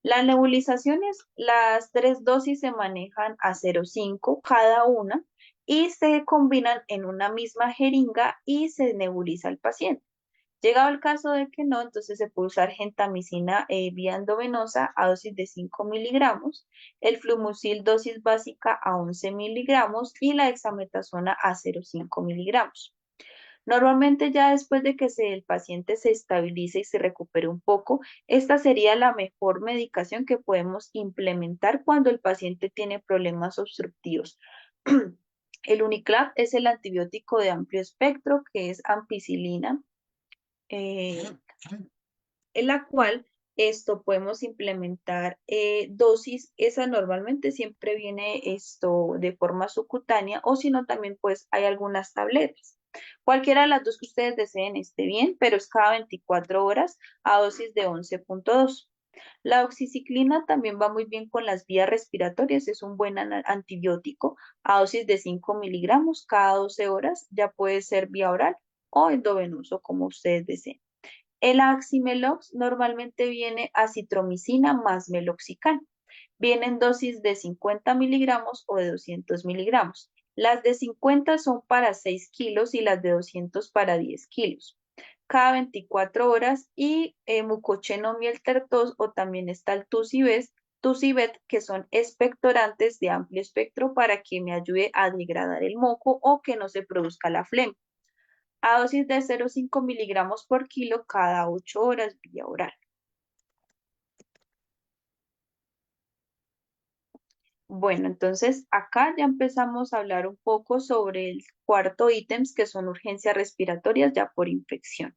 Las nebulizaciones, las 3 dosis se manejan a 0,5 cada una y se combinan en una misma jeringa y se nebuliza al paciente. Llegado el caso de que no, entonces se puede usar gentamicina vía endovenosa a dosis de 5 miligramos, el flumucil dosis básica a 11 miligramos y la dexametasona a 0,5 miligramos. Normalmente ya después de que el paciente se estabilice y se recupere un poco, esta sería la mejor medicación que podemos implementar cuando el paciente tiene problemas obstructivos. El Uniclap es el antibiótico de amplio espectro, que es ampicilina, eh, en la cual podemos implementar dosis. Esa normalmente siempre viene de forma subcutánea o si no también pues hay algunas tabletas. Cualquiera de las dos que ustedes deseen esté bien, pero es cada 24 horas a dosis de 11,2. La oxiciclina también va muy bien con las vías respiratorias, es un buen antibiótico a dosis de 5 miligramos cada 12 horas, ya puede ser vía oral o endovenoso como ustedes deseen. El Aximelox normalmente viene acitromicina más meloxicam. Vienen dosis de 50 miligramos o de 200 miligramos. Las de 50 son para 6 kilos y las de 200 para 10 kilos. Cada 24 horas y mucocheno mieltertos o también está el Tusibet, que son expectorantes de amplio espectro para que me ayude a degradar el moco o que no se produzca la flema a dosis de 0,5 miligramos por kilo cada 8 horas vía oral. Bueno, entonces acá ya empezamos a hablar un poco sobre el cuarto ítem, que son urgencias respiratorias ya por infección.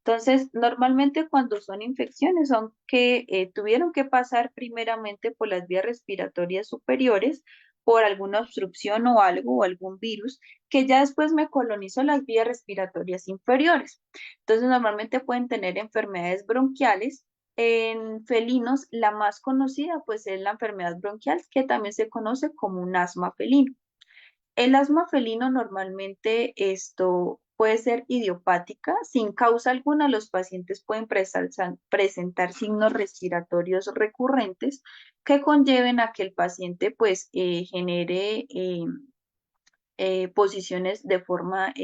Entonces, normalmente cuando son infecciones son que tuvieron que pasar primeramente por las vías respiratorias superiores, por alguna obstrucción o algo, o algún virus, que ya después me colonizó las vías respiratorias inferiores. Entonces, normalmente pueden tener enfermedades bronquiales. En felinos, la más conocida pues es la enfermedad bronquial, que también se conoce como un asma felino. El asma felino normalmente puede ser idiopática, sin causa alguna. Los pacientes pueden presentar signos respiratorios recurrentes que conlleven a que el paciente pues genere posiciones de forma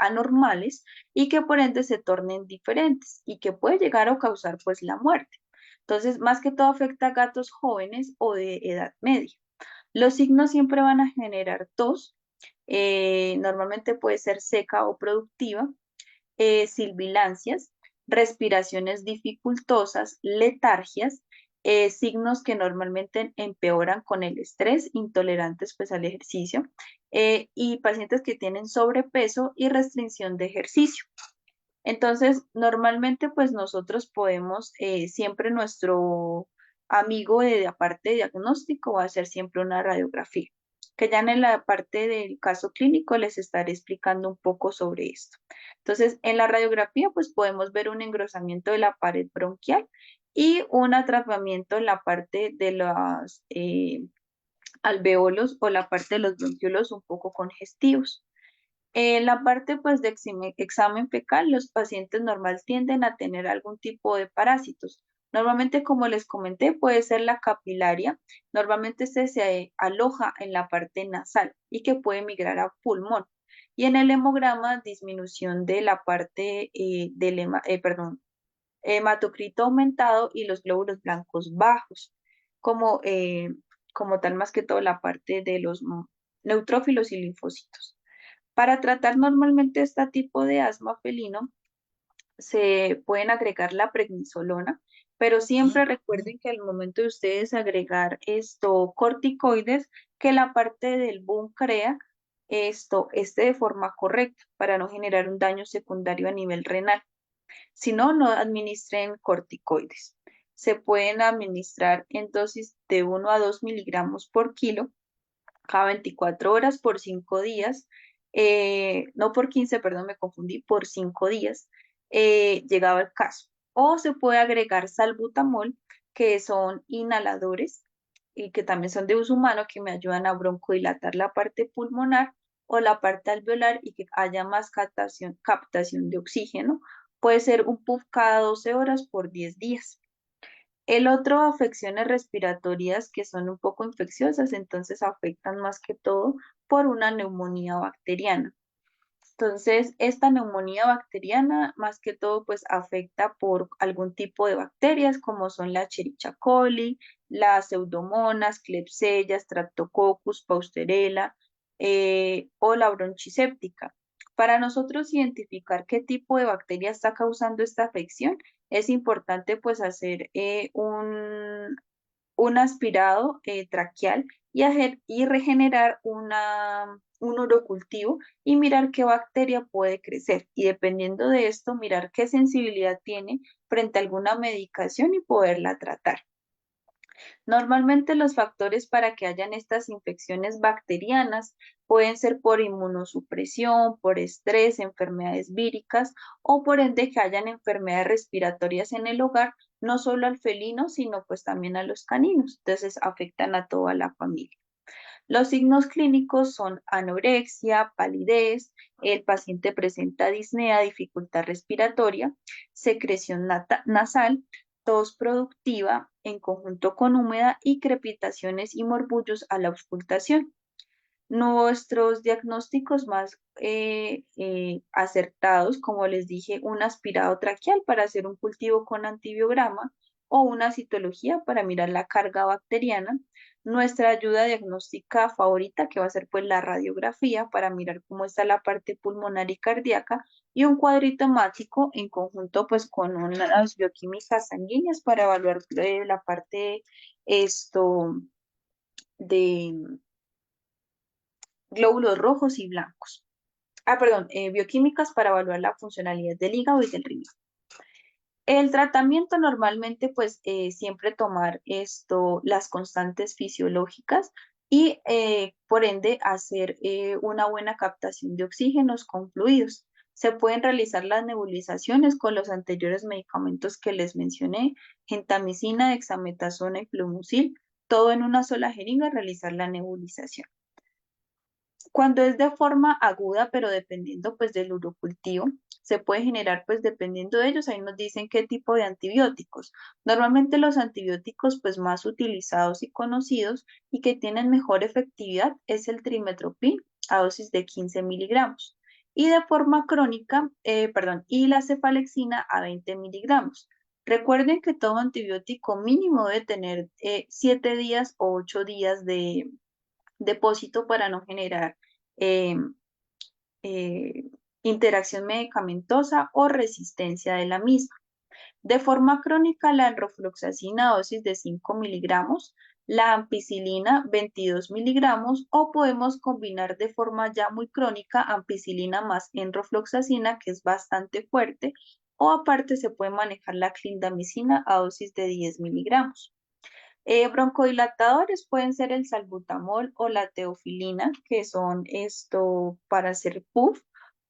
anormales y que por ende se tornen diferentes y que puede llegar a causar pues la muerte. Entonces, más que todo afecta a gatos jóvenes o de edad media. Los signos siempre van a generar tos, normalmente puede ser seca o productiva, silbilancias, respiraciones dificultosas, letargias, signos que normalmente empeoran con el estrés, intolerantes pues al ejercicio, y pacientes que tienen sobrepeso y restricción de ejercicio. Entonces, normalmente pues nosotros podemos, siempre nuestro amigo de la parte de diagnóstico va a ser siempre una radiografía, que ya en la parte del caso clínico les estaré explicando un poco sobre esto. Entonces, en la radiografía pues podemos ver un engrosamiento de la pared bronquial y un atrapamiento en la parte de los alveolos o la parte de los bronquiolos un poco congestivos. En la parte pues de examen fecal, los pacientes normal tienden a tener algún tipo de parásitos Normalmente, como les comenté, puede ser la capilaria. Normalmente este se aloja en la parte nasal y que puede migrar a pulmón. Y en el hemograma, disminución de la parte perdón, hematocrito aumentado y los glóbulos blancos bajos, como, como tal más que todo la parte de los neutrófilos y linfocitos. Para tratar normalmente este tipo de asma felino, se pueden agregar la prednisolona, pero siempre recuerden que al momento de ustedes agregar esto corticoides, que la parte del boom crea esto esté de forma correcta para no generar un daño secundario a nivel renal. Si no, no administren corticoides. Se pueden administrar en dosis de 1 a 2 miligramos por kilo cada 24 horas por 5 días, no por 15, perdón, me confundí, por 5 días, llegado el caso. O se puede agregar salbutamol, que son inhaladores y que también son de uso humano, que me ayudan a broncodilatar la parte pulmonar o la parte alveolar y que haya más captación de oxígeno. Puede ser un puff cada 12 horas por 10 días. El otro, afecciones respiratorias que son un poco infecciosas, entonces afectan más que todo por una neumonía bacteriana. Entonces, esta neumonía bacteriana más que todo pues afecta por algún tipo de bacterias como son la Escherichia coli, las Pseudomonas, Klebsiella, Streptococcus, Pausterella o la bronchiséptica. Para nosotros identificar qué tipo de bacteria está causando esta afección, es importante pues hacer un aspirado traqueal y regenerar un urocultivo y mirar qué bacteria puede crecer. Y dependiendo de esto, mirar qué sensibilidad tiene frente a alguna medicación y poderla tratar. Normalmente los factores para que hayan estas infecciones bacterianas pueden ser por inmunosupresión, por estrés, enfermedades víricas o por ende que hayan enfermedades respiratorias en el hogar, no solo al felino, sino pues también a los caninos. Entonces afectan a toda la familia. Los signos clínicos son anorexia, palidez, el paciente presenta disnea, dificultad respiratoria, secreción nasal, tos productiva en conjunto con húmeda y crepitaciones y morbullos a la auscultación. Nuestros diagnósticos más acertados, como les dije, un aspirado traqueal para hacer un cultivo con antibiograma o una citología para mirar la carga bacteriana. Nuestra ayuda diagnóstica favorita, que va a ser pues la radiografía para mirar cómo está la parte pulmonar y cardíaca, y un cuadrito hemático en conjunto pues con unas bioquímicas sanguíneas para evaluar la parte esto de glóbulos rojos y blancos. Perdón, bioquímicas para evaluar la funcionalidad del hígado y del riñón. El tratamiento normalmente, pues, siempre tomar las constantes fisiológicas y, por ende, hacer una buena captación de oxígenos con fluidos. Se pueden realizar las nebulizaciones con los anteriores medicamentos que les mencioné, gentamicina, dexametasona y flumucil, todo en una sola jeringa, realizar la nebulización. Cuando es de forma aguda, pero dependiendo pues del urocultivo, se puede generar pues dependiendo de ellos, ahí nos dicen qué tipo de antibióticos. Normalmente los antibióticos pues más utilizados y conocidos y que tienen mejor efectividad es el trimestoprim a dosis de 15 miligramos y de forma crónica, y la cefalexina a 20 miligramos. Recuerden que todo antibiótico mínimo debe tener 7 días o 8 días de depósito para no generar eh, eh, interacción medicamentosa o resistencia de la misma. De forma crónica, la enrofloxacina a dosis de 5 miligramos, la ampicilina 22 miligramos o podemos combinar de forma ya muy crónica ampicilina más enrofloxacina, que es bastante fuerte, o aparte se puede manejar la clindamicina a dosis de 10 miligramos. Broncodilatadores pueden ser el salbutamol o la teofilina, que son esto para hacer puff,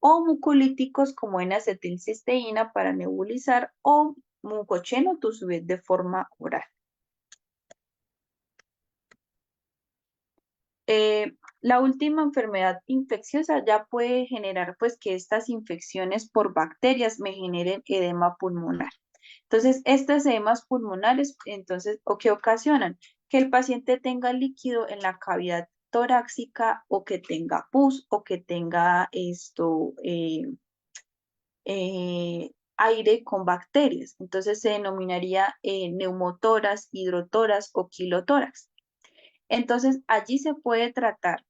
o mucolíticos como N-acetilcisteína para nebulizar o mucocheno tusubit de forma oral. La última enfermedad infecciosa ya puede generar pues que estas infecciones por bacterias me generen edema pulmonar. Entonces, estas edemas pulmonares, entonces, ¿o qué ocasionan? Que el paciente tenga líquido en la cavidad torácica o que tenga pus o que tenga aire con bacterias. Entonces se denominaría neumotórax, hidrotórax o quilotórax. Entonces allí se puede tratar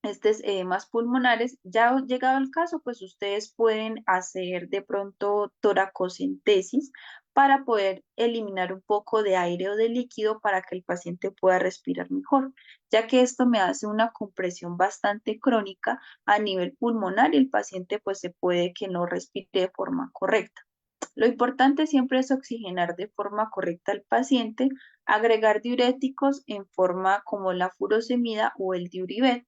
estos edemas pulmonares. Ya llegado el caso, pues ustedes pueden hacer de pronto toracocentesis para poder eliminar un poco de aire o de líquido para que el paciente pueda respirar mejor, ya que esto me hace una compresión bastante crónica a nivel pulmonar y el paciente pues se puede que no respire de forma correcta. Lo importante siempre es oxigenar de forma correcta al paciente, agregar diuréticos en forma como la furosemida o el diurivet,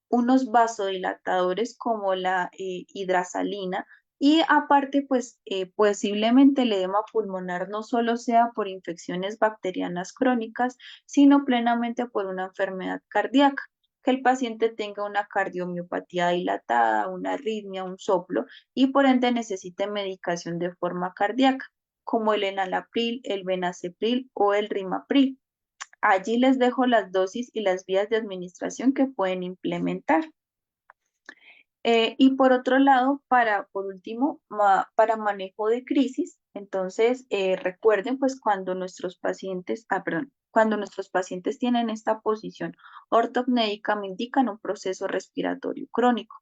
unos vasodilatadores como la hidrasalina y aparte pues posiblemente el edema pulmonar no solo sea por infecciones bacterianas crónicas, sino plenamente por una enfermedad cardíaca, que el paciente tenga una cardiomiopatía dilatada, una arritmia, un soplo y por ende necesite medicación de forma cardíaca, como el enalapril, el benacepril o el rimapril. Allí les dejo las dosis y las vías de administración que pueden implementar. Y por otro lado, por último, para manejo de crisis, entonces recuerden pues cuando nuestros pacientes, perdón, cuando nuestros pacientes tienen esta posición ortopnédica me indican un proceso respiratorio crónico.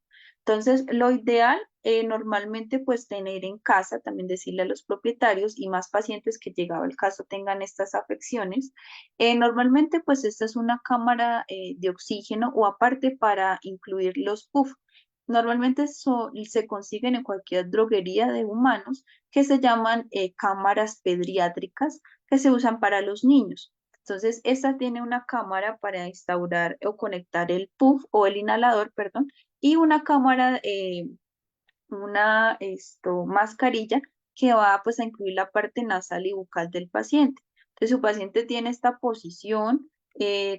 Entonces, lo ideal normalmente pues tener en casa, también decirle a los propietarios y más pacientes que llegado el caso tengan estas afecciones, normalmente pues esta es una cámara de oxígeno o aparte para incluir los puff. Normalmente se consiguen en cualquier droguería de humanos que se llaman cámaras pediátricas que se usan para los niños. Entonces, esta tiene una cámara para instaurar o conectar el puff o el inhalador, perdón, y una cámara, mascarilla que va pues a incluir la parte nasal y bucal del paciente. Entonces, su paciente tiene esta posición,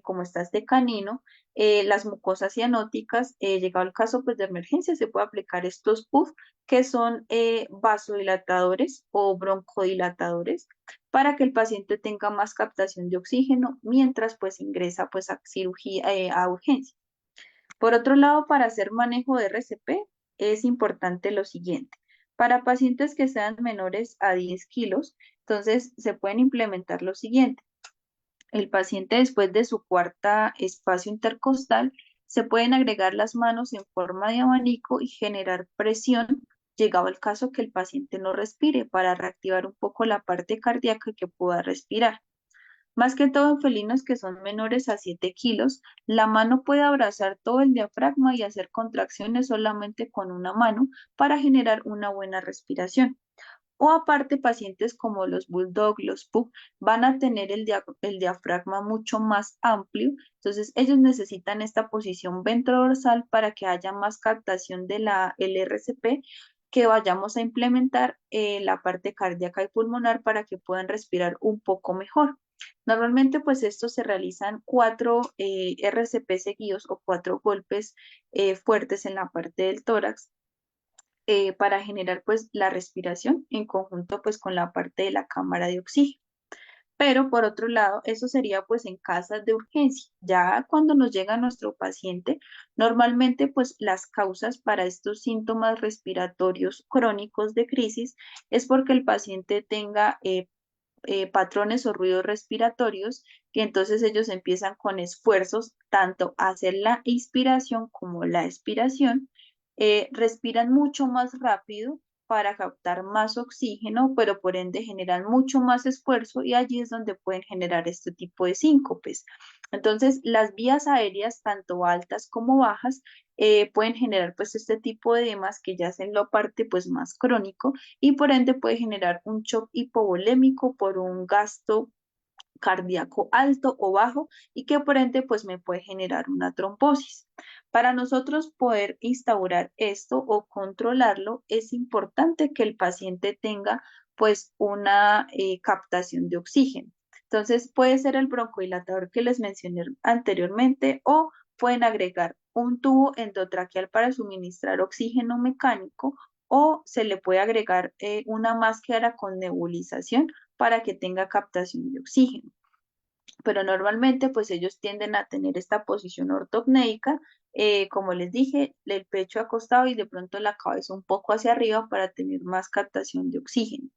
como está este canino, las mucosas cianóticas, llegado el caso pues de emergencia, se puede aplicar estos puff que son vasodilatadores o broncodilatadores para que el paciente tenga más captación de oxígeno mientras pues ingresa pues a cirugía, a urgencia. Por otro lado, para hacer manejo de RCP es importante lo siguiente. Para pacientes que sean menores a 10 kilos, entonces se pueden implementar lo siguiente. El paciente después de su cuarta espacio intercostal se pueden agregar las manos en forma de abanico y generar presión, llegado el caso que el paciente no respire, para reactivar un poco la parte cardíaca y que pueda respirar. Más que todo en felinos que son menores a 7 kilos, la mano puede abrazar todo el diafragma y hacer contracciones solamente con una mano para generar una buena respiración. O aparte, pacientes como los bulldog, los pug, van a tener el diafragma mucho más amplio, entonces ellos necesitan esta posición ventrodorsal para que haya más captación de la LRCP que vayamos a implementar la parte cardíaca y pulmonar para que puedan respirar un poco mejor. Normalmente, pues estos se realizan 4 RCP seguidos o 4 golpes fuertes en la parte del tórax para generar pues la respiración en conjunto pues con la parte de la cámara de oxígeno. Pero por otro lado, eso sería pues en casas de urgencia. Ya cuando nos llega nuestro paciente, normalmente pues las causas para estos síntomas respiratorios crónicos de crisis es porque el paciente tenga patrones o ruidos respiratorios, que entonces ellos empiezan con esfuerzos tanto a hacer la inspiración como la expiración, respiran mucho más rápido para captar más oxígeno, pero por ende generan mucho más esfuerzo y allí es donde pueden generar este tipo de síncopes. Entonces, las vías aéreas, tanto altas como bajas, pueden generar pues este tipo de edemas que ya hacen la parte pues más crónico y por ende puede generar un shock hipovolémico por un gasto cardíaco alto o bajo y que por ende pues me puede generar una trombosis. Para nosotros poder instaurar esto o controlarlo es importante que el paciente tenga pues una captación de oxígeno. Entonces puede ser el broncodilatador que les mencioné anteriormente o pueden agregar un tubo endotraqueal para suministrar oxígeno mecánico o se le puede agregar una máscara con nebulización para que tenga captación de oxígeno. Pero normalmente pues ellos tienden a tener esta posición ortopnéica, como les dije, el pecho acostado y de pronto la cabeza un poco hacia arriba para tener más captación de oxígeno.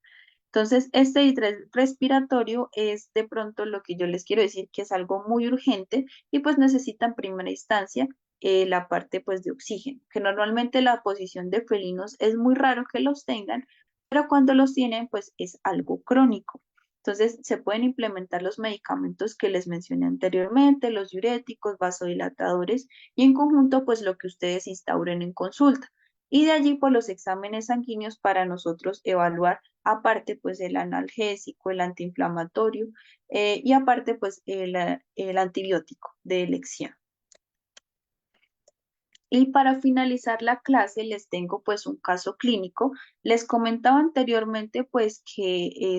Entonces, este estrés respiratorio es de pronto lo que yo les quiero decir que es algo muy urgente y pues necesita en primera instancia la parte pues de oxígeno, que normalmente la posición de felinos es muy raro que los tengan, pero cuando los tienen pues es algo crónico. Entonces, se pueden implementar los medicamentos que les mencioné anteriormente, los diuréticos, vasodilatadores y en conjunto pues lo que ustedes instauren en consulta. Y de allí pues los exámenes sanguíneos para nosotros evaluar aparte pues el analgésico, el antiinflamatorio y aparte pues el antibiótico de elección. Y para finalizar la clase les tengo pues un caso clínico. Les comentaba anteriormente pues que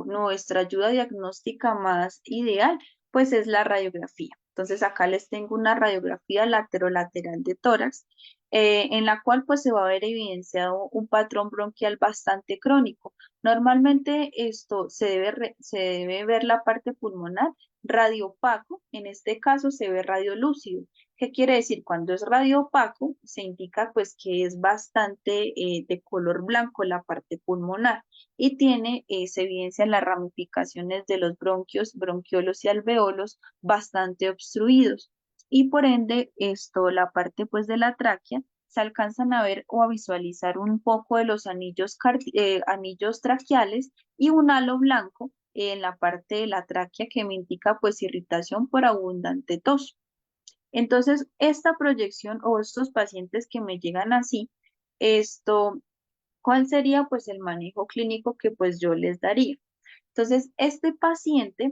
nuestra ayuda diagnóstica más ideal pues es la radiografía. Entonces acá les tengo una radiografía laterolateral de tórax en la cual pues se va a ver evidenciado un patrón bronquial bastante crónico. Normalmente se debe ver la parte pulmonar radiopaco, en este caso se ve radiolúcido. ¿Qué quiere decir? Cuando es radio opaco, se indica pues que es bastante de color blanco la parte pulmonar y se evidencian las ramificaciones de los bronquios, bronquiolos y alveolos bastante obstruidos. Y por ende, la parte pues de la tráquea, se alcanzan a ver o a visualizar un poco de los anillos traqueales y un halo blanco en la parte de la tráquea que me indica pues irritación por abundante tos. Entonces, esta proyección o estos pacientes que me llegan así, esto, ¿cuál sería pues el manejo clínico que pues yo les daría? Entonces, este paciente,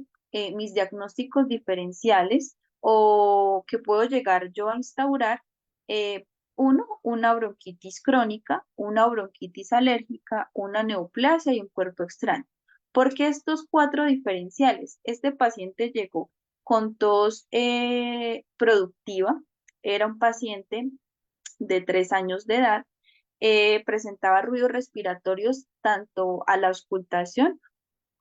mis diagnósticos diferenciales o que puedo llegar yo a instaurar, uno, una bronquitis crónica, una bronquitis alérgica, una neoplasia y un cuerpo extraño. ¿Por qué estos cuatro diferenciales? Este paciente llegó con tos productiva, era un paciente de 3 años de edad, presentaba ruidos respiratorios tanto a la auscultación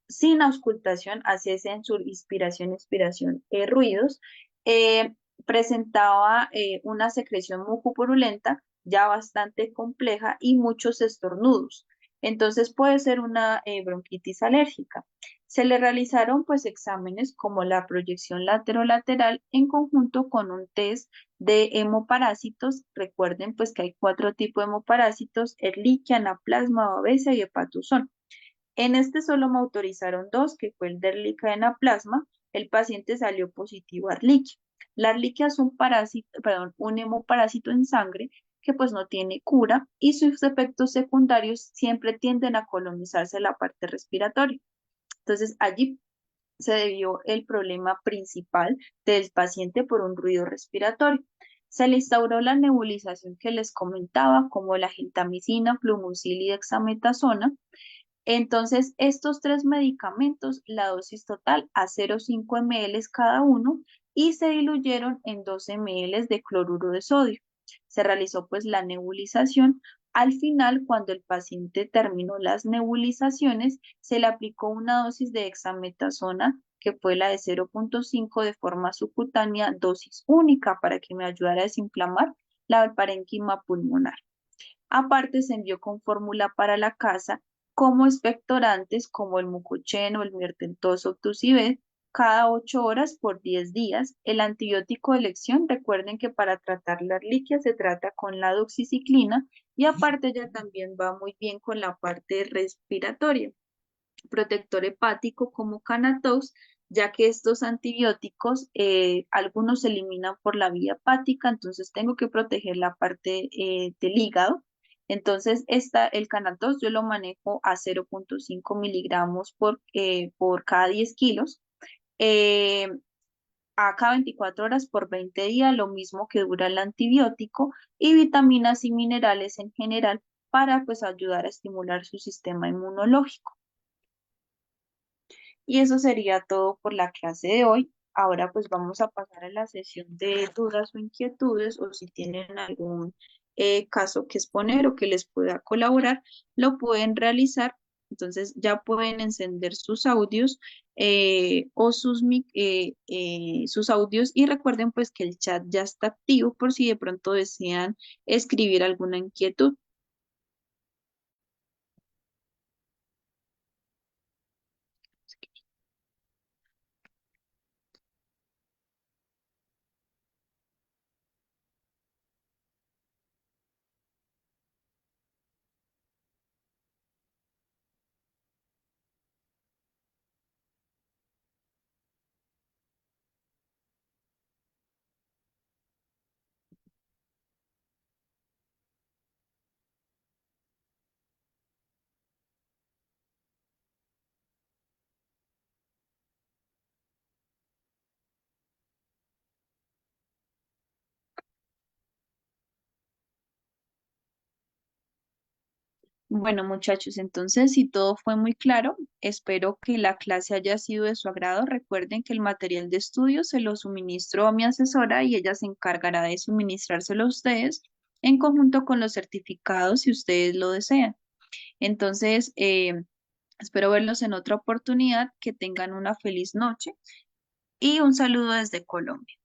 sin auscultación, hacía en su inspiración, expiración, ruidos, eh, presentaba una secreción mucopurulenta ya bastante compleja y muchos estornudos. Entonces puede ser una bronquitis alérgica. Se le realizaron pues exámenes como la proyección laterolateral en conjunto con un test de hemoparásitos. Recuerden pues que hay 4 tipos de hemoparásitos: Ehrlichia, Anaplasma, Babesia y Hepatosón. En este solo me autorizaron 2, que fue el de Ehrlichia enaplasma. El paciente salió positivo a Ehrlichia. La Ehrlichia es un parásito, perdón, un hemoparásito en sangre que pues no tiene cura y sus efectos secundarios siempre tienden a colonizarse la parte respiratoria. Entonces allí se debió el problema principal del paciente por un ruido respiratorio. Se le instauró la nebulización que les comentaba, como la gentamicina, flumucil y dexametasona. Entonces, estos 3 medicamentos, la dosis total a 0,5 ml cada uno y se diluyeron en 12 ml de cloruro de sodio. Se realizó pues la nebulización. Al final, cuando el paciente terminó las nebulizaciones, se le aplicó una dosis de dexametasona que fue la de 0,5 de forma subcutánea, dosis única para que me ayudara a desinflamar la parénquima pulmonar. Aparte, se envió con fórmula para la casa como expectorantes como el mucocheno, el mirtentoso, Tucivet, cada 8 horas por 10 días. El antibiótico de elección, recuerden que para tratar la erliquia se trata con la doxiciclina y aparte ya también va muy bien con la parte respiratoria. Protector hepático como Canatox, ya que estos antibióticos, algunos se eliminan por la vía hepática, entonces tengo que proteger la parte del hígado. Entonces, el Canatox yo lo manejo a 0,5 miligramos por cada 10 kilos. Eh, a cada 24 horas por 20 días, lo mismo que dura el antibiótico y vitaminas y minerales en general para pues ayudar a estimular su sistema inmunológico. Y eso sería todo por la clase de hoy. Ahora pues vamos a pasar a la sesión de dudas o inquietudes o si tienen algún caso que exponer o que les pueda colaborar, lo pueden realizar Entonces ya pueden encender sus audios o sus audios y recuerden pues que el chat ya está activo por si de pronto desean escribir alguna inquietud. Bueno, muchachos, entonces si todo fue muy claro, espero que la clase haya sido de su agrado. Recuerden que el material de estudio se lo suministro a mi asesora y ella se encargará de suministrárselo a ustedes en conjunto con los certificados si ustedes lo desean. Entonces, espero verlos en otra oportunidad, que tengan una feliz noche y un saludo desde Colombia.